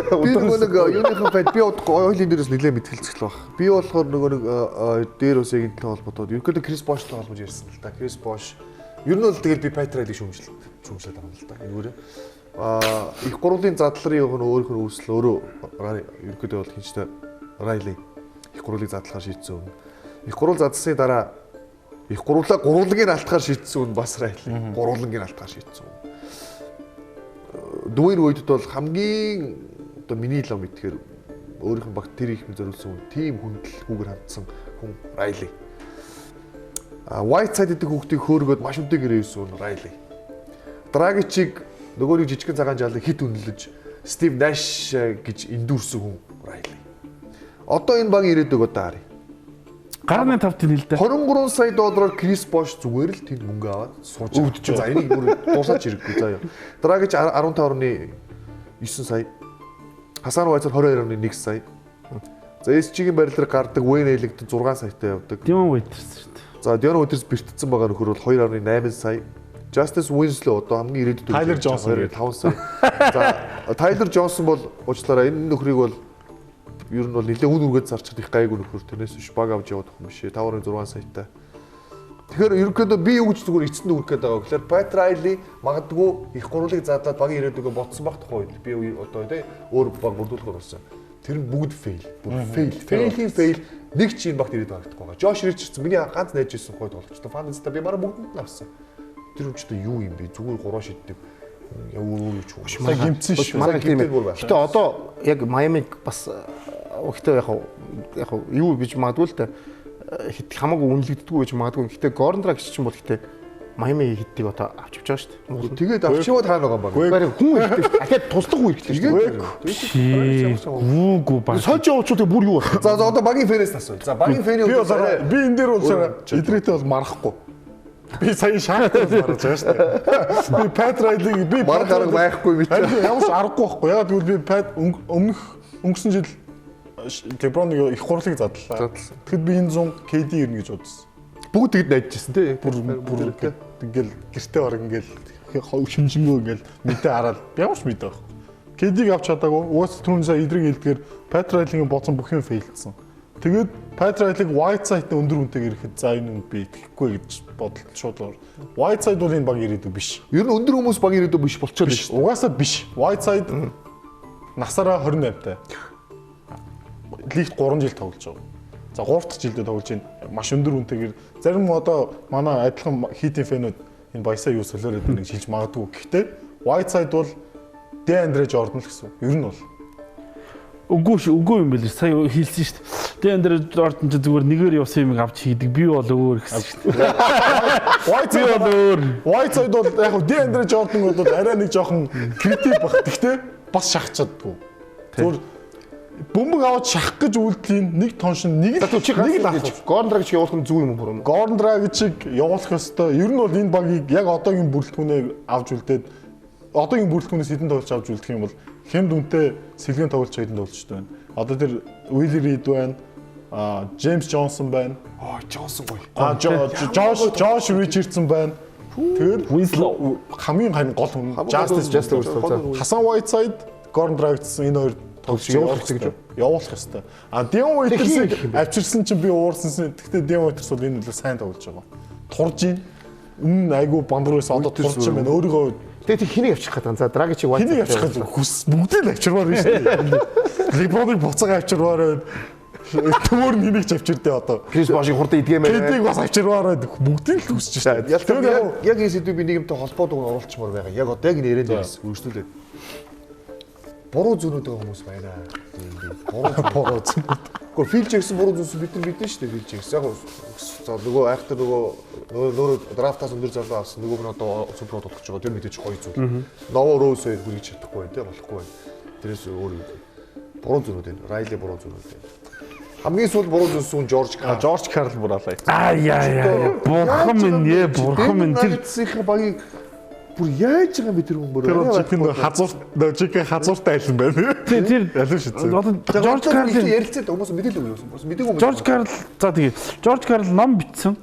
Би нэг юуныхан байд би ойлын дээрээс нэлээд мэтгэлцэх л баг. Би болохоор нөгөө нэг дээр усгийн холбоотой ерөнхийдөө Крис Боштой холбож ярьсан л та. Крис Бош ер нь бол тэгэл би Патрайлыг шүүмжлээд байгаа юм л та. Энгүүрээ. Их гурвын задларын өөрийнх нь үүсэл өөрөө ерөнхийдөө бол хинчтэй Райли их гурвыг задлахаар шийдсэн юм. Их гурвал задлсны дараа их гурвлагийн алтахаар шийдсэн юм бас Райли. Гурвлагийн алтахаар шийдсэн юм. Дуэйн Уэйдэд бол хамгийн одоо миний лав мэдхээр өөрийнх нь багт тэр их зориулсан хүн, тийм хүндэлгүйгээр хандсан хүн Райли. Whiteside гэдэг хүүхдийг хөөргөөд маш үнэтэйгээр явуулсан Райли. Драгичиг нөгөө нэг жижигхэн цагаан жалыг хит үнэлж Стив Нэш гэж эндүрсэн хүн Райли. Одоо энэ баг ирээдүг одоо харъя. Гарны тавтын хэлдэ. 23 сая доллараар Крис Бош зүгээр л тэнд мөнгө аваад сууж өвдөж. За энийг бүр дуусаач хэрэггүй заяа. Драгич 15.9 сая. Хасан Whiteside 22.1 сая. За SG-ийн барилаар гардаг Wayne Ellington 6 саятай явдаг. Dion Waiters шүү дээ. За Dion Waiters бэртцсэн байгаа нөхөр бол 2.8 сая. Justice Winslow одоо хамгийн ирээдүйд Tyler Johnson 5 сая. За Tyler Johnson бол уучлаарай энэ нөхрийг бол ер нь бол нэлээд үн үргээд зарчаад их гайгүй нөхөр тэрнээс биш баг авч яваад байгаа юм биш ээ 5.6 саятай. Тэгэхээр ерөнхийдөө би юу гэж зүгээр эцэнд үрэх гээд байгаа гэхээр Pat Riley магадгүй их гурвыг задлаад багийн ирээдүгөө ботсон баг тухай үед би одоо тий өөр баг бүрдүүлэх болсон. Тэр нь бүгд fail. Fail. Нэг ч энэ багт ирээд харагдахгүй байгаа. Josh Richardson миний ганц найж ирсэн хойд болгочтой. Fantasy-та би мараа бүгдэнд нь авсан. Тэр үчтэй юу юм бэ? Зүгээр гурван шиддэг. Юу ч уу. Сая гимцэн ш. Манай тийм ээ. Гэтэ одоо яг Майамиг бас өгтөө яг юу гэж магадгүй л дээ. Хамаагүй үнэлэгддэггүй гэж магадгүй. Гэтэ Gordon Dragic ч юм бол гэтэ Майами хитдэг одоо авч байгаа шүү дээ. Тэгээд авчиваад хаана байгаа юм бэ? Гэхдээ хүн ихтэй дахиад туслах үе ихтэй шүү дээ. Үгүй баг. Сольж явуулчихвал бүр юу болох вэ? За одоо багийн фэнээс асууя. За багийн фэний би энэ дээр бол идрээтэй бол марахгүй. Би сая шаардлагаас марж байгаа шүү дээ. Би Pat Riley би марах арга байхгүй би. Ямар ч аргагүй байхгүй. Ягаад гэвэл би Pat өнгөрсөн жил LeBron-ыг их гурлыг задлаа. Тэгэхэд би энэ 100 KD ирнэ гэж бодсон. Бүгд тэгэд найдажсэн тий. Бүр ингээл гэртээ орог ингээл шимжингөө ингээл мэдээ хараад ямар ч мэдээ байхгүй. KD-г авч чадаагүй. Уус түрүүнээс идрэг хэлдгээр Pat Riley-гийн бодсон бүх юм фейлдсэн. Тэгээд Pat Riley-г Whiteside-тэй өндөр үнэтэйг ирэхэд за энэ би итгэхгүй гэж бодолт шууд. Whiteside бол энэ баг ирээдүй биш. Ер нь өндөр хүмүүс баг ирээдүй биш болчиход биш. Угаасаа биш. Whiteside насаараа 28-тай. Лигт 3 жил тоглож байгаа. За 3 дахь жилдээ тоглож байна. Маш өндөр үнэтэйгээр зарим одоо манай адилхан хитийн фэнүүд энэ баясаа юу солиороод байна гэж хэлж магадгүй. Гэхдээ Whiteside бол DeAndre Jordan л гэсэн. Ер нь бол Үгүй юм байл. Сая хэлсэн шүү дээ. DeAndre Jordan ч зүгээр нэгээр явсан юм авч хийдэг. Би бол өөр гэсэн шүү дээ. Whiteside бол яг DeAndre Jordan бол арай нэг жоохон критик баг. Гэхдээ бас шахчихдаггүй. Зүгээр бөмбөг аваад шахах гэж үйлдэлийн нэг тоншин нэг л авах. Gordon Dragic явуулах нь зүг юм уу? Gordon Dragic явуулах ёстой. Ер нь бол энэ багийг яг одоогийн бүрэлдэхүүнээр авч үлдээд одоогийн бүрэлдэхүүнээс хэдэн тоглож авч үлдэх юм бол хэм дүнтэй сэлгэн тоглож хэдэн тоглож байна. Одоо тэр Willie Reed байна. James Johnson байна. Johnson гоё. Josh Richardson байна. Тэр Winslow хамгийн гол хүн Justice Hасан Whiteside, Gordon Dragic энэ хоёр явуулах ёстой. Dion Waiters-ыг авчирсан чинь би уурсан. Гэхдээ Dion Waiters бол энэ нөлөө сайн тоглож байгаа. Турж ийн. Өмнө айгүй бамбарээс одоо турж юм байна. Өөрийгөө тэгээд хэнийг авчих гэдэг. За Dragic-ийг хэнийг авчих гэдэг. Бүгдийг л авчирмаар байна шүү дээ. LeBron-ыг буцаага авчирмаар байна. Төмөр нэнийг ч авчирдээ одоо. Chris Bosh-ыг хурдан идгэмээр байна. KD-г бас авчирмаар байна. Бүгдийг л хүсэж шүү дээ. Яг энэ сэдвийг би нийгэмтэй холбоодог оруулчмаар байгаа. Яг одоо яг энэ ярианд үргэлжлүүлээд. Буруу зүүнүүд байгаа хүмүүс байна. Буруу зүүн. Гэхдээ Phil Jackson буруу зүүн бид нар мэдэн шүү дээ Phil Jackson. Яг нөгөө айхтар нөгөө драфтаас өндөр залуу авсан нөгөө нь одоо супер болгож байгаа. Тэр мэдээж гоё зүйл. Ново Rose хүргэж чадахгүй байх тий болохгүй байх. Тэрээс өөр буруу зүүнүүд байна. Riley буруу зүүнүүд байна. Хамгийн сүүл буруу зүүн George Karl бураалаа. Яа. Бурхан минь тэр цэхийн багийн бүр яаж байгаа би тэр хүн бүр хазуурт хазууртай айлан байна. Тэр алив шээ. George Karl ярилцээд хүмүүс мэдээлэл өгсөн. Бас мэдээгүй юм. George Karl за тэгээ George Karl ном бичсэн.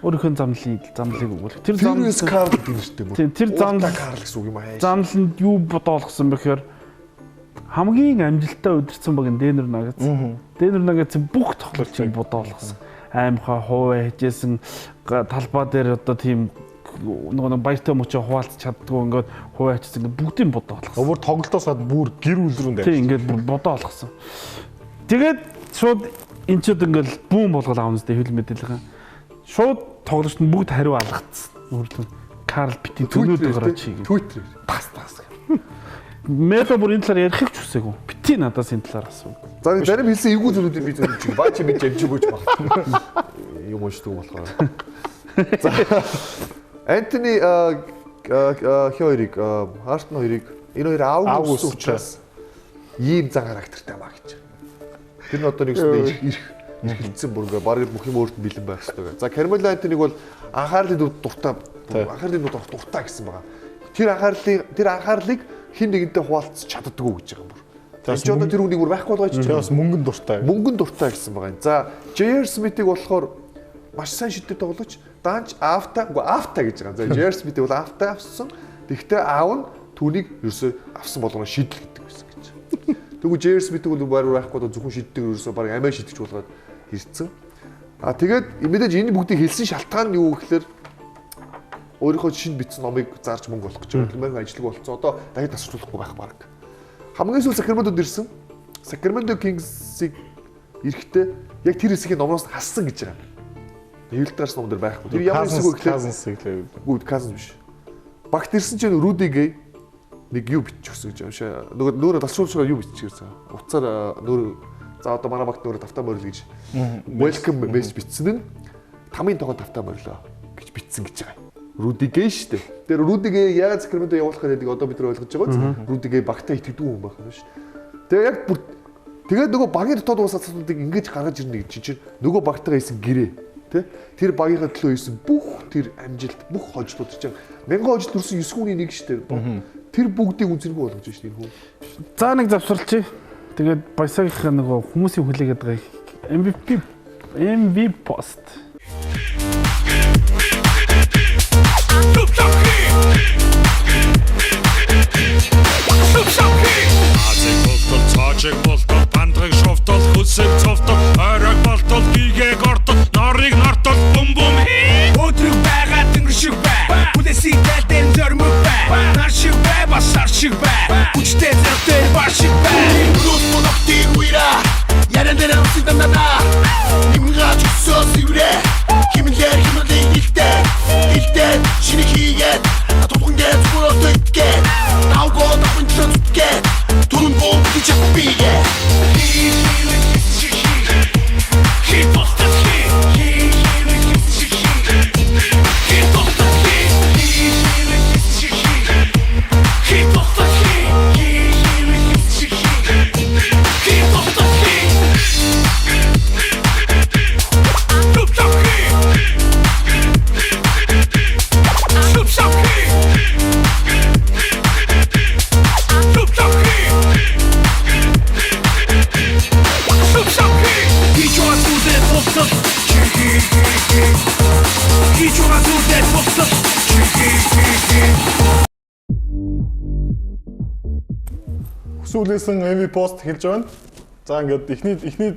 Өөрийнхөө замлыг өгвөл. Тэр Furious Karl гэдэг нэртэй бүр. Тэр замлаг Karl гэсэн үг юм аа. замланд юу бодоолгосон бэхээр хамгийн амжилттай удирсан баг нь Denver Nuggets. Denver Nuggets бүх тоглолтыг бодоолгосон. Аймхаа хуваа хийжсэн талбай дээр одоо тийм нөгөө баяртай мөчөө хуваалцах чаддгүй ингээд хуваа хийсэн ингээд бүгдийг бодоолгосон. Өөр тоглолтоос гадна бүр гэр бүл рүү тийм ингээд бүр бодоолгосон. Тэгээд шууд энэ ч ингээд бүүн болгоод аавнаас дэ хэл мэдээлэл. Шууд тоглолтод нь бүгд хариу алгацсан. Өөртөө Карл бити төнөөд гараад чиг. Twitter. Бас. Мэло бүр энэ талаар ярих ч хүсээгүй. Бити надаас энэ талаар асуу. За зарим хэлсэн эвгүй зүйлүүдийг би зөв чиг баа чи мэд амжигүйч байна. Юм уушдаг болохоор. За Антони хоёрыг Хартн хоёрыг энэ хоёр аав гэсэн учраас ийм зан характертай маа гэж. Тэр нь одоо нэг ирэх хэлсэн бүр ингээ бараг бүх юм өөрт нь бэлэн байх хэрэгтэй. За Кармело Антониг бол анхаарлын дуртай гэсэн байгаа. Тэр анхаарлыг хин нэгэнтэй хуваалцах чаддаггүй гэж байгаа юм бүр. Тэгэхээр ч одоо тэр үнийг бүр байхгүй болгооч. Тэр бас мөнгөн дуртай. Мөнгөн дуртай гэсэн байгаа юм. За J.R. Smith-ийг болохоор маш сайн шийдэж тоглож даанч авта гэж байгаа. За J.R. Smith-ийг бол авта авсан. Тэгэхдээ аав нь түүнийг ерөөсөө авсан болгоно шийдэл гэдэг байсан гэж. Тэгвэл J.R. Smith-ийг бол байхгүй зөвхөн шийддэг ерөөсөө баг амиа шийдэж болгоод ирсэн. А тэгээд мэдээж энэ бүгдийг хэлсэн шалтгаан нь юу гэхээр өөрийнхөө шинэ бичсэн номыг зарж мөнгө олох гэж байгаа. Мөнгө ажиллаг болцсон. Одоо дахид тасчлуулахгүй байх баг. Хамгийн сүүл Сакраментод ирсэн. Сакраменто Кингсийг ирэхдээ яг тэр хэсгийн номоос хассан гэж байгаа. Хэвлэлтээс ном дээр байхгүй. Тэр ямар хэсэг вэ гэхээр Казанс биш. Багт ирсэн чинь Руди Гэй нэг юу биччихсэн гэж байна. Нөгөө тасчлуулшгаа юу биччихсэн. Уцаар нөгөө за одоо манай багт нөгөө тавтаа морил гэж welcome message бичсэн нь тамийн тогоо тавтаа морилоо гэж бичсэн гэж байгаа. Руди Гэй шүү дээ. Тэр Руди Гэй яагаад Сакраменто явуулах гэдэг одоо бид нар ойлгож байгаа. Руди Гэй багтаа итгэдэг хүн байх юм биш. Тэгээ яг тэгээд нөгөө багийн дотоод уус асуудлыг ингэж гаргаж ирнэ гэж чинь нөгөө багтайгаа хийсэн гэрээ тий тэр багийнхаа төлөө хийсэн бүх тэр амжилт бүх хожлууд чинь 1000 хожил төрсөн 9 хүний нэг шүү дээ. Тэр бүгдийг үзэргүй болгож байна шүү дээ энэ хүн. За нэг завсралчи. Тэгээд Баясагийнхаа нөгөө хүмүүсийн хүлээгээд байгаа MVP пост. Цаачиг болтол пандрыг шовтол хүсэг цовтол оройг болтол бигээ гортол норыг нортол бум бум Өдрөг байгаа тэнгэр шиг бай Хүлээсий тайлтэн зөрмөг бай Нар шиг бай бас сар шиг бай Хүчтэй зөртөр бар шиг бай Нүрус монохтыг уйра Яран дээр амсидан надаа Нимга чөсөө сиврэ Химэлэр химэлэн илтэн Шинэ хийгээд Тулгунгээ зүгөрөтө итгээд Навгоо навынчлан зүтгээд Turun bom ki çak bige Hit postat hit Hit postat hit Hit postat hit Hit postat hit Şupşak hit Şupşak hit Şupşak hit Хүсүүлсэн MVP пост хэлж байна. За ингээд эхний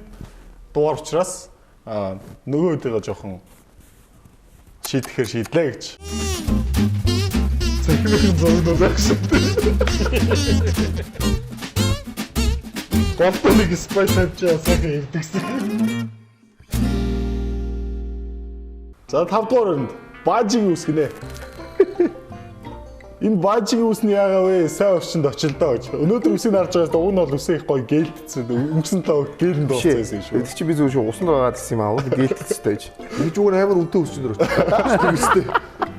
дугаар учраас нөгөө үдээгээ жоохон шийдэхээр шийдлээ гэж. Цэхмийн зовлон загсан. Голтоныг спайс тавьчаа сайхан хэлдэгсэн. За 5 дугаар өрөнд баажиг үсгэнэ. Энэ баажиг үснэ яагаа вэ? Сайн орчинд очилдоо гэж. Өнөөдөр үсийг харж байгаас уг нь бол үсээ их гоё гэлтцсэн. Өнгөрсөнтэй гэлэн дууцсан шүү. Эд чи би зөв шүү усан байгаа гэсэн юм аа. Гэлтцтэй гэж. Ингэж үг нь амар үнэтэй үсчиндэр очив.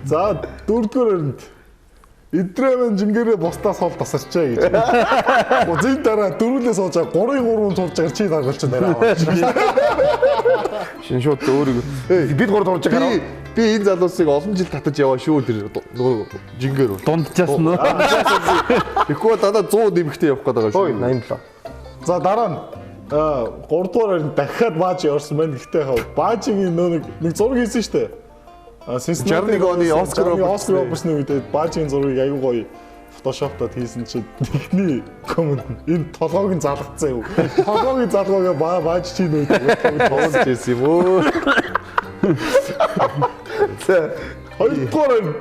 За 4 дугаар өрөнд Идрэмэн жингэрээ бусдаас хол тасарчаа гэж. Үзэн дараа дөрүлээ сууж 3-3 суулж байгаа чи даргалч нараа. Шин шууд өөрийгөө бид гурав дурж байгаа. Би энэ залуусыг олон жил татаж яваа шүү тэр нөгөө жингэр бол. Дундчаас нь. Тэгэхгүй дандаа 100 нэмэгтэй явах гэдэг байгаа шүү. 87. За дараа нь 3 дугаар өрөнд дахиад бааж орсон байна. Гэхдээ баажийн нэг зураг хийсэн шүү дээ. Cincinnati оны Оскар Робертсны үед баажийн зургийг аягүй гоё фотошоптод хийсэн чинь техний комент энэ толгойг залгацсан юу? Толгойг залгаагаа бааж чинь үед тоолж ирсэн юм уу? За хоёрдугаар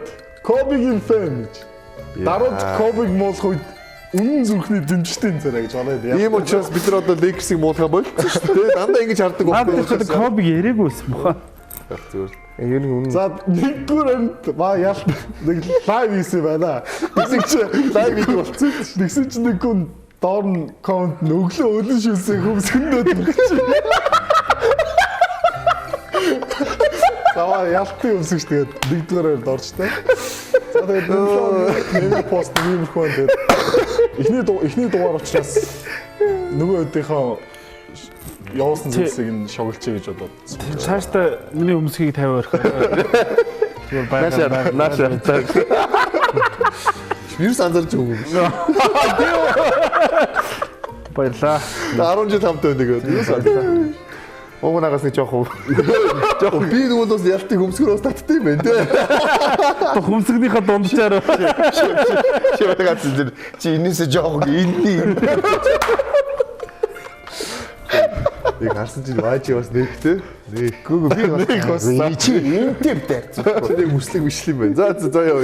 Кобигийн фэн гэж. Дараад Кобиг муулах үед үнэн зүрхний дэмжтэй зэрэг гэж байна. Ийм учраас бид нар одоо Lakers-ийг муулахаа болчихсон шүү дээ. Дандаа ингэж хардаг байхгүй. Кобиг яриагүйсэн баха. зүгээр. Юу нэг үнэн. За нэгдүгээр ба яалт нэг лайв хийсэн байна. Тэгсэн чи лайв хийж болцсон. Тэгсэн чи нэг хүн доор нь коммент өглөө өлөн шүлсэн хүмүүс хөндөд мөрч. Сава яалтын өмсөж тэгээд нэгдүгээр дорчтой. За тэгээд нэг пост нэмэрхүү тэгээд эхний дугаар учраас нөгөө өдийнхөө явуулсан зүйлсийг нь шоглоч гэж бодоод. Цаашдаа миний өмсгийг 50 өрх. Зүгээр баярлалаа. Наашаа. Вирус анзарч өгөө. Баярлаа. 10 жил хамтаа байдаг. Вирус анзарч. Уунагаас нэг жоох. Жоох би нөгөө бас ялтыг хөмсгөр бас татдаг юм байна те. Хөмсгнийхээ дунджаар Шивээгats чи энэсээ жоох инний. Нэг харсан чинь ваажи бас нэгтэй. Нэггүй би бас чи интэвтэй. Нэг хүслэг бишлэг юм байна. За яа.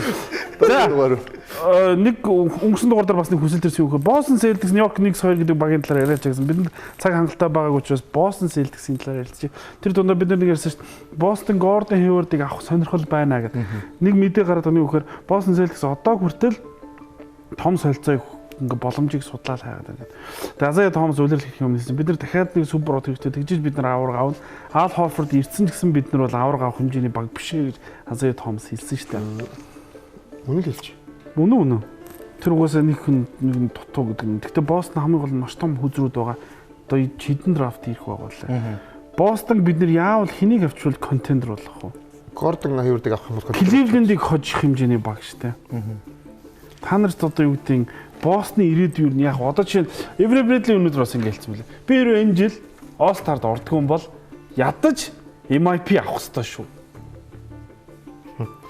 нэг өнгөрсөн дугаар дээр бас нэг хүсэл төрсөн юм хөө. Boston Celtics New York Knicks 2 гэдэг багийн талаар яриач гэсэн. Бидэнд цаг хангалттай байгаагүй учраас Boston Celtics-ийн талаар ярилцчих. Тэр дундаа бид нэг ярьсан шүү дээ. Boston Gordon Hayward-ыг авах сонирхол байна гэдэг. Нэг мэдээ гараад байгаа нь юу гэхээр Boston Celtics одоо хүртэл том солилцоог ингээ боломжийг судлаад хайгаад байна. Тэгээ Isaiah Thomas үлрэл гэх юм хэлсэн. Бид нар дахиад нэг супер рот хэрэгтэй тэгжиж бид нар авраг авна. Al Horford ирсэн ч гэсэн бид нар бол авраг авах хэмжээний баг биш гэж Isaiah Thomas хэлсэн шүү дээ. Үнэ л хэлж. Үнэн. Тэр угаасаа нэг дутуу гэдэг юм. Гэхдээ Boston хамгийн гол нь маш том хүзрүүд байгаа. Одоо хідэн драфт ирэх байгаа лээ. Boston бид нар яавал хэнийг авчвал контендер болох вэ? Gordon Hayward-ыг авах юм бол Cleveland-ыг хожих хэмжээний баг шүү дээ. Та нарт одоо юу гэдэг нь Бостны ирээдүйн нь яг одоо жишээ нь Avery Bradley өнөөдөр бас ингэ хэлсэн мөлий. Би хэрвээ энэ жил All-Star-д ордгоо юм бол ядаж MIP авах хэрэгтэй шүү.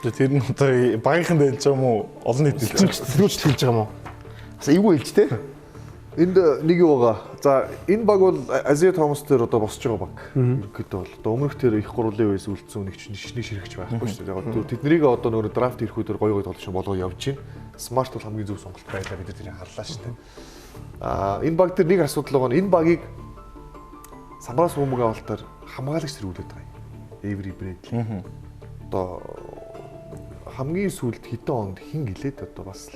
Тэр нь одоо багийнхан дэлж байгаа юм уу? Олон нийт дэлж байгаа. Тэрүүч хэлж байгаа юм уу? Бас эйгүү хэлж те. Энд нэг юу байгаа. За энэ баг бол Isaiah Thomas дээр одоо босч байгаа баг. Ерөнхийдөө бол одоо өмнөх тэр их гурвын үеэс үлдсэн нэг чинь ширхэж байхгүй шүү дээ. Тэднийг одоо нөгөө драфт ирэхүүдээр гоё тоглож болгоо явж байна. Smart бол хамгийн зөв сонголт байлаа бид тэрийг харлаа шүү дээ. Энэ баг дээр нэг асуудал байгаа нь энэ багийг самбараас өмнөг авалтаар хамгаалагч зэрүүлээд байгаа юм. Avery Bradley. Одоо хамгийн сүүлд хэдэн онд хин гэлээд одоо бас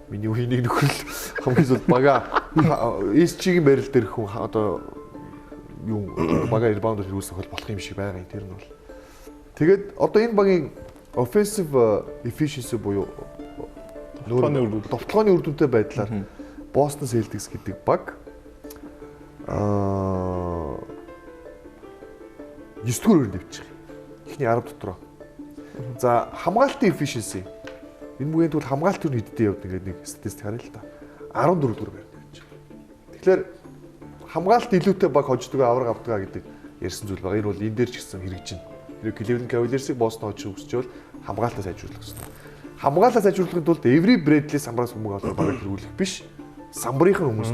миний үеийг нөхрөл хамгийн сүүлд бага SG-ийн барил дээр хүн одоо юу бага ребаундер хэрэгүүлэх болох юм шиг байгаа юм. Тэр нь бол тэгээд одоо энэ багийн offensive efficiency буюу довтлооны үр дүнтэй байдлаар Boston Celtics гэдэг баг 9-р өрөнд дэвчих. Эхний 10 дотроо. За хамгаалтын efficiency энэ бүгэнд бол хамгаалтын хэдтэй явдаг гэдэг нэг статистик харъя л та. 14-р байрны гэж. Тэгэхээр хамгаалт илүүтэй баг хождог авраг авдаг гэдэг ярьсан зүйл байгаа. Энэ бол энэ дээр ч гэсэн хэрэгжин. Тэр Cleveland Cavaliers-ыг Boston хожих хүсчвэл хамгаалтаа сайжруулах хэрэгтэй. Хамгаалалтаа сайжруулахын тулд Avery Bradley самбараас өмнө аваад багыг хэрэглэх биш. Самбарынх нь хүмүүс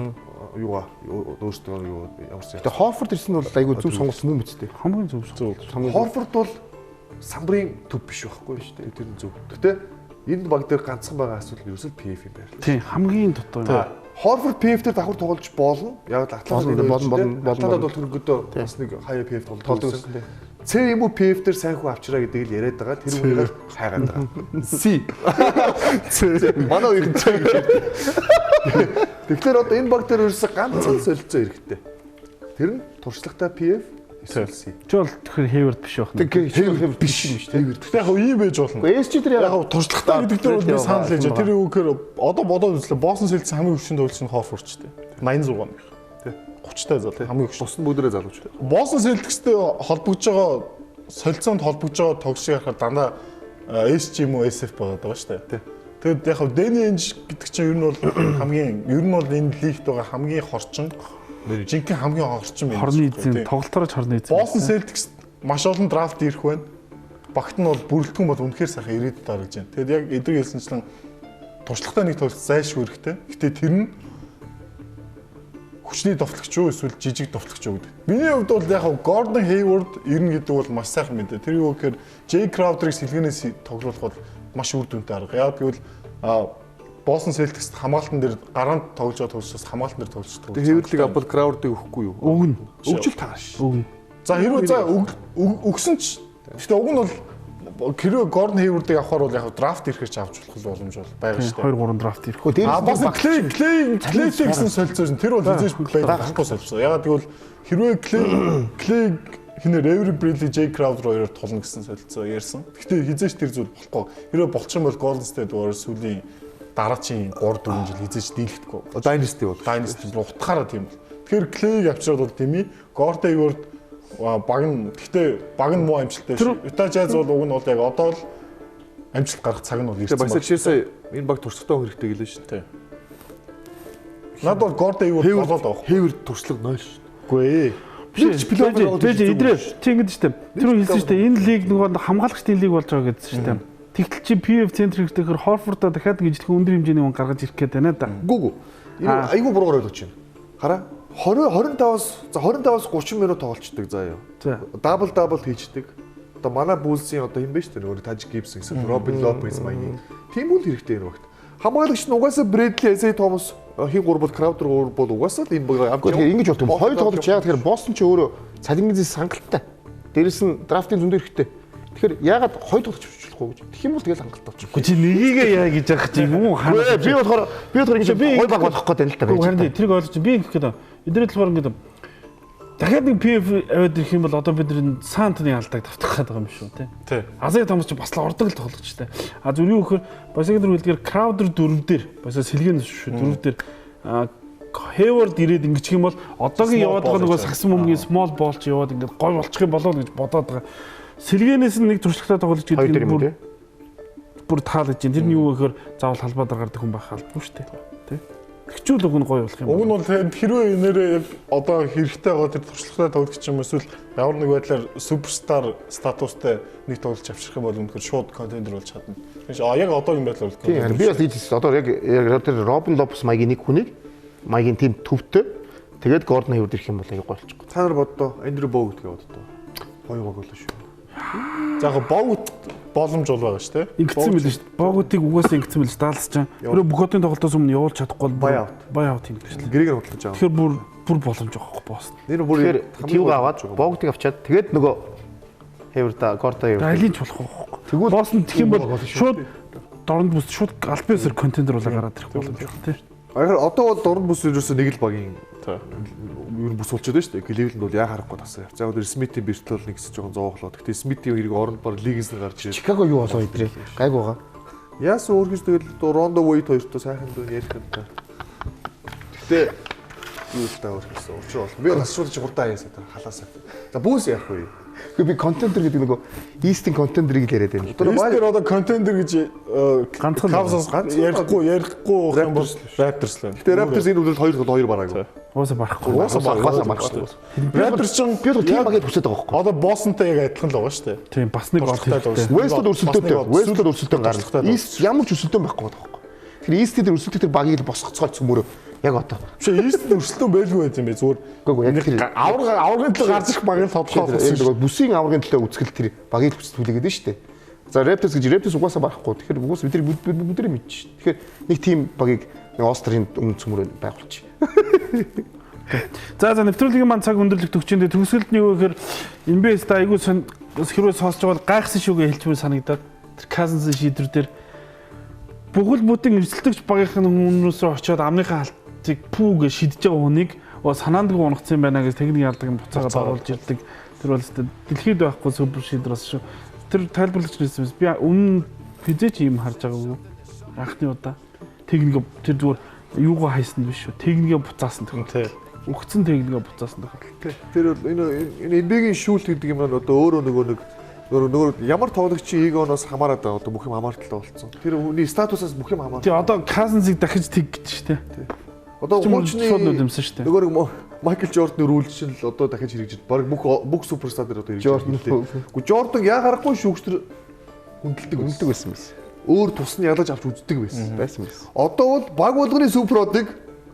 юугаа өөрсдөө юу ямарсан. Тэгээ Horford ирсэн бол айгүй зөв сонголт юм биз дээ. Хамгийн зөв. Horford бол самбарын төв биш байхгүй шүү дээ. Тэр нь зөв. Гэтэ энэ баг дээр ганцхан байгаа асуудал нь ерөөсөө PF юм байна. Тийм хамгийн дутуу юм. Horford PF дээр давхар тоглож болно. Яг л Атлантад бол төргөдөө бас нэг хаяа PF тоглож байсан. Ц юм уу PF дээр сайн хүн авчраа гэдэг л яриад байгаа. Тэр үгээр хайгаад байгаа. C. Манай үеийн C. Тэгэхээр одоо энэ баг дээр ерөөсөө ганцхан солилцоо хэрэгтэй. Тэр нь туршлагатай PF эсвэл C. Жол тэгэхээр Hayward биш байх. Hayward биш юм шүү дээ. Тэгтээ яг ийм байж болно. SG дээр яг туршлагатай гэдэг дээр бол би санал хийж байгаа. Тэр юу гэхээр одоо бодоод үзлээ. Boston Celtics хамгийн хүчтэй тоглогч нь Horford ч дээ. 86 он. 30-тай зал хамгийн хүчтэй. Бус нь бүгдээ залууч. Boston Celtics-тэй холбогдож байгаа солилцоонд холбогдож байгаа тоглогчийг харахад дандаа SG юм уу SF байгаа шүү дээ. Тэгэд яг Danny Ainge гэдэг чинь ер нь бол хамгийн энэ лигт байгаа хамгийн хорчин жинхэнэ хамгийн орчин юм. Хорны эзэн тоглолтоороо хорны эзэн. Boston Celtics маш олон драфт ирэх байна. Багт нь бол бүрэлдэхүүн бол үнэхээр сайхан ирээдүйд харагдаж байна. Тэгэд яг эдгээр хэлсэнчлэн туршлагатай нэг тоглолт зайлшгүй хэрэгтэй. Гэтэ тэр нь хүчний довтлогч юу эсвэл жижиг довтлогч юу гэдэг. Миний хувьд бол яг Gordon Hayward ирнэ гэдэг бол маш сайхан мэдээ. Тэр юу гэхээр Jay Crowder-ыг сэлгэнээс тоглуулах бол маш үр дүнтэй арга. Яг гэвэл Boston Celtics хамгаалтан дээр гараанд тоглож байгаа тоглолчоос хамгаалтан дээр тоглож байгаа. Тэгээ Hayward-ыг авбал Crowder-ыг өгөхгүй юу? Өгнө. Өгчл тааш. Өгнө. За хэрвээ за өгсөн ч Гэхдээ уг нь бол хэрвээ Гордон Хейвордыг авахаар бол яг драфт ирэхэрч авч болох боломж бол байгаа шүү дээ. 2 3 драфт ирэх. Бас Клейтэй гэсэн солилцсон. Тэр бол хизээж плей байхгүй солилцсон. Ягаад гэвэл хэрвээ Клей хинээр Эври Брэдли, Джей Краудер хоёроор тулна гэсэн солилцоо ярьсан. Гэхдээ хизээж тэр зүйл болохгүй. Хэрвээ болчих юм бол Golden State Warriors сүүлийн дараачийн 3 4 жил хизээж дийлэхгүй. Dynasty бол. Dynasty утгаараа тийм бол. Тэгэхээр Клейг авчираад бол тийм ээ. Гордон Хейворд баг нь муу амжилттай шүү. Utah Jazz бол уг нь бол яг одоо л амжилт гарах цаг нь бол ирсэн байна. Баясаг шээсээ энэ баг туршлагатай хэрэгтэй гэлээ шүү дээ. Наад бол Гордон Хейворд болоод авах. Хейворд туршлага 0 шүү. Үгүй ээ. Биш идрээ чи ингэж штэ. Тэр хүн хэлсэн штэ энэ лиг нөгөө хамгаалагчдын лиг болж байгаа гэсэн штэ. Тэгтэл чи PF центр ихтэйгээр Хорфордоо дахиад ингэж өндөр хэмжээний хүн гаргаж ирэх гээд байна да. Үгүй. Энэ айгүй буруугаар ойлгож байна. Хараа 25-аас 30 минут тоглолцдог заа юу. Дабл хийждэг. Одоо манай Булсийн одоо юм бэ штэ нөгөө Тажик Гибсон гэсэн Робин Лопес маягийн. Тийм үл хэрэгтэй энэ багт. Хамгаалагч нь угаасаа Брэдли, Эсей Томас хин 3 бол Краудер 3 бол угаасаа л энэ баг авч. Тэгэхээр ингэж болт юм. Хоёр тоглож яагаад тэгэхээр Бостон ч өөрөө цалингизээс хангалттай. Дээрэс нь драфтын зөндөө хэрэгтэй. Тэгэхээр яагаад хоёр тоглож авчихлахгүй гэж. Тэгэх юм бол тэгэл хангалттай болчих. Чи нёгийгээ яа гэж яах чи юм уу хаа. Би болохоор ингэж хоёр баг болох гэдэг л та байж. Харин тэрийг ойлгож би ингэх гэдэг. Эдгээр талаар ингэдэг. Дахиад нэг PF аваад ирэх юм бол одоо бид энэ Сантны алдааг давтах гэдэг юм шүү тий. Азия Томас ч бас л ордог л тоглогчтой. А зүр юу гэхээр Басагийн хэлдгээр Краудер 4 дээр басаа сэлгэн шүү 4 дээр Хейворд ирээд ингэчих юм бол одоогийн яваад байгаа нөгөө сагсан бөмбөгийн small ball ч яваад ингээд гой болчих юм болоо гэж бодоод байгаа. Сэлгэнээс нэг туршлагатай тоглож гэдэг нь бүр таалж чинь тэр нь юу гэхээр заавал халбаа дараадаг хүн байх албагүй шүү тий. Тэгчүүл уг нь гоё болох юм. Уг нь бол хэрвээ нэрээ яг одоо хэрэгтэй байгаа тэр туршлагатай тоглогч юм эсвэл ямар нэг байдлаар суперстар статустай нэг тоглож авчрах юм бол үнэхээр шууд контендер болж чадна. Яг одоогийн байдлаар бол тийм би бас ийж одоо яг тэр Робин Лопес маягийн нэг хүнийг маягийн тийм төвтэй тэгээд Гордон Хейворд ирэх юм бол аяг голчих. Та нар боддоо Эндрю Богут гэдэг боддоо. Гоё баг болоо шүү. За яг Богут боломж бол байгаа шүү дээ. Ингэсэн мэл шүү дээ. Богутыг угаасаа ингэсэн мэл даалсаж чам. Тэр бүхотын тоглолтоос өмнө явуулж чадахгүй бол бай аут юм гэж. Гэрээр бодлож байгаа. Тэгэхээр бүр боломж байхгүй босс. Нэр бүр тийг аваад Богутыг авчаад тэгээд нөгөө Хейворд Гордон Хейворд алийг ч болохгүй. Тэгвэл босс нь тэгэх юм бол шууд дорнд бүс шууд альбиасэр контендер болоо гараад ирэх боломж байна тий. Тэгэхээр одоо бол дорнд бүс ерөөсөө нэг л багийн ер нь бүс болчиход байна шүү дээ. Кливленд бол яа харахгүй тасаа. За одоо Смитийн бэртэл бол нэгс жоохон зооглоо. Гэхдээ Смитийн хэрэг оронд баг лигээс нь гарч ирээ. Чикаго юу болоо идрээ. Гайг байгаа. Яасан өөрхөс тэгэл Рондо Вейт хоёртой сайхан дөө ярих юм та. Гэхдээ юу л таа өөрхөс учир бол. Би бас шууд хурдан аяасаа халаасаа. За бүс яах вэ? Гэхдээ би контендер гэдэг нөгөө East-ийн контендерыг л яриад байна. East-ээр одоо контендер гэж ганцхан ярихгүй юм бол Raptors л байна. Гэхдээ Raptors энэ үлдэл 2 бараагүй. Уусаа барахгүй. Барахгүй. Raptors ч би одоо тийм багийг хүсэж байгаа байхгүй. Одоо Boston-тай яг адилхан л байгаа шүү дээ. Тийм бас нэг бол хэрэгтэй. West-д өрсөлдөөтэй гарна. East ямар ч өрсөлдөөн байхгүй байхгүй. Тэгэхээр East-д өрсөлдөх тэр багийг л босгоцгоо цөмөрөө яг одоо. Биш East-д өрсөлдөөн байлгүй байт юм бэ зүгээр. Үгүй яг тэр аваргын төлөө гарч ирэх багийг тодорхойлох гэсэн. Бүсийн аваргын төлөө үзгэл тэр багийг хүсэлтүүлээд нь шүү дээ. За Raptors гэж Raptors угаасаа барахгүй. Тэгэхээр угаас бидний мэдчих шүү. Тэгэхээр нэг тийм багийг Острийн өмнө цөмөрөө байгуулчих. За нэвтрүүлгийн маань цаг өндөрлөх төгчөндөө төгсгөлд нь юу гэхээр NBA-ст айгүй хэрвээ сонсож байгаа гайхсан шүүгээ хэлчихвэн санагдаад тэр Cousins шийдвэр дээр бүхэл бүтэн эрсдэлтэгч багийнхын хүмүүсрөө очиод амныхаа халтыг пүүгээ шидэж байгаа хүнийг санаандгүй унагцсан байна гэж техникийн алдаг нь буцаагаад оруулж ирдэг. Тэр бол дэлхийд байхгүй супер шийдвэр бас шүү. Тэр тайлбарлагч нэсэн би өмнө физич юм харж байгаагүй. Анхны удаа техник тэр зүгээр юугаа хайсан биш шүү. Техникээ буцаасан тэр. Өгцөн техникээ буцаасан тэр. Тэр энэ NBA-гийн шүүлт гэдэг юм бол одоо өөрөө ямар тоглогчийн эгоноос хамаарат байгаа одоо бүх юм хамаарталтай болцсон. Тэр хүний статусаас бүх юм хамаарат. Тий одоо Cousins-ыг дахиж тэг гэж штэ. Одоо хуучны шууд нүдэмсэн штэ. Нөгөө Майкл Жордны рүүлжил одоо дахиж хэрэгжиж баг бүх суперстар дээр одоо хэрэгжиж байна. Гэхдээ Жордан яа харахгүй шүүгчдэр хүндэлдэг байсан биз. Өөр тус нь ялаж авч үздэг байсан байсан. Одоо бол баг болгоны суперодыг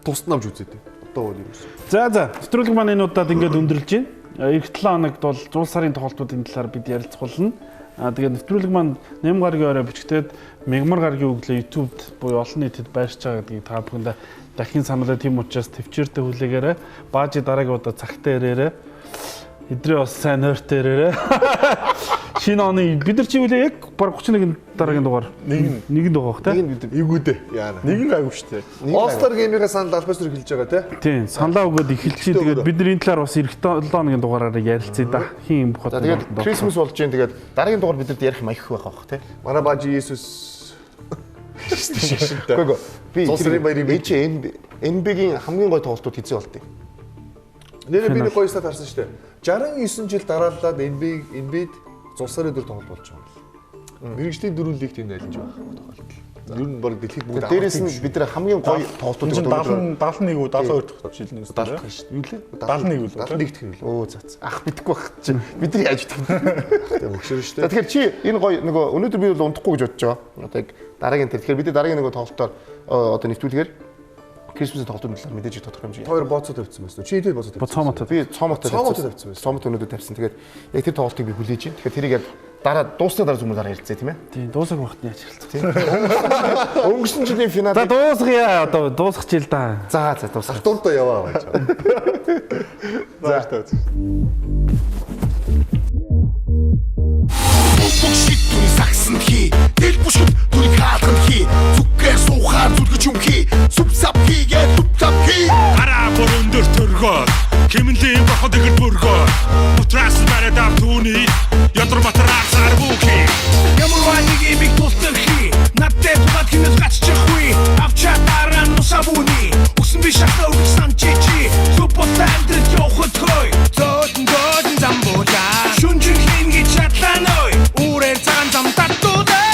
тусд нь авч үзээд байна. Одоо бол юу вэ? За нэвтрүүлэг маань энэ удаад ингээд өндөрлж байна. Эх 7 хоногт бол 100 сарын тоглолтуудын талаар бид ярилцах болно. Тэгээд нэвтрүүлэг маань 8 гаргийн орой бичгтээд мягмар гаргийн өглөө YouTube-д буюу олон нийтэд байршиж байгаа гэдгийг та бүхэндээ дахин сануулъя. Тийм учраас төвчээртэй хүлээгээрэй. Баажи дараагийн удаа цагтаа ирээрэй. Эдрээ бас сайн нойртой ирээрэй. шинэ оны бид нар чи үлээ яг баг 31 дараагийн дугаар нэгэнд байгаа бох тий. Игүүдээ. Яана. Нэг л айгу штэ. All-Star game-ийн санал албасаар эхэлж байгаа тий. Тийм, саналаа өгөөд эхэлчихээ. Тэгээд бид нар энэ талаар бас эх 7 хоногийн дугаараар ярилцъя да. Хин бохот. За тэгээд Christmas болж гин тэгээд дараагийн дугаар бидэрт ярих маягх байгаа бох тий. Манай бажи Есүс Гүг би Цусрын баярын ээж NBA-гийн хамгийн гой тоглолтууд хэзээ болтыг. нэрээ би нэг гоё стат харсан шүү дээ. 69 жил дараалаад NBA-д Цусрын дөр тоглолт болж байгаа юм. Мэргэжлийн дөрөв лигт энэ айлж байгаа тоглолт. Ер нь баг дэлхийд бүгд Дээрээс нь бид нар хамгийн гой тоглолтуудыг 71 уу 72 дахь жилийн өстө. 70 шүү дээ. Юу лээ? 71 үү? 71 дэх юм лээ. Өө за. Ах бидэхгүй байх чи. Бид нар яаж идэх вэ? Тэгээ өгшөр шүү дээ. Тэгэхээр чи энэ гой нөгөө өнөөдөр би бол унтахгүй гэж бодож байгаа. Одоо яг дараагийн тэр. Тэгэхээр бид дараагийн нөгөө тоглолтоор одоо нэвтрүүлгээр Christmas-ийн тоглолтын талаар мэдээж тодорхой хэмжээ. Хоёр боцоо тавьсан байсан. Чи тэр боцоо тавьсан. Цомотод. Би цомото тавьсан. Цомото өнөөдөр тавьсан. Тэгээд яг тэр тоглолтыг би хүлээж байна. Тэгэхээр тэрийг яг дараа дуусны дараа зүгээр дараа ярилцъя тийм ээ. Тийм, дуусах багт яаж ярилцах. Өнгөрсөн жилийн финал. За дуусгая одоо дуусгач ил да. За дуусах. Дурдаа яваа байж. За тавь. Бушиг түн сагсан хий тэл бушиг түн хаалхан хий зүгээр суухаар зүлгэж юм хий сүпсап хийгээ сүпсап хий Хараа бүр өндөр төргөө Химэнлийн боход игэр бүргөө Утрас барадав түүний Ядар батраар сар бүхий Ямар ваниг имиг тултар хий Надтай тулад хинэл гаччихгүй Авчаа дараа нусабуни Үсэн би шахта өгсөн чичи Сүпотла амдрит явахд хой Зодн замбуja Шүнжин хинги чатланой Үрэн цагаан зам таттуудаа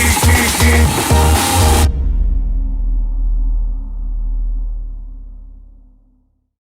He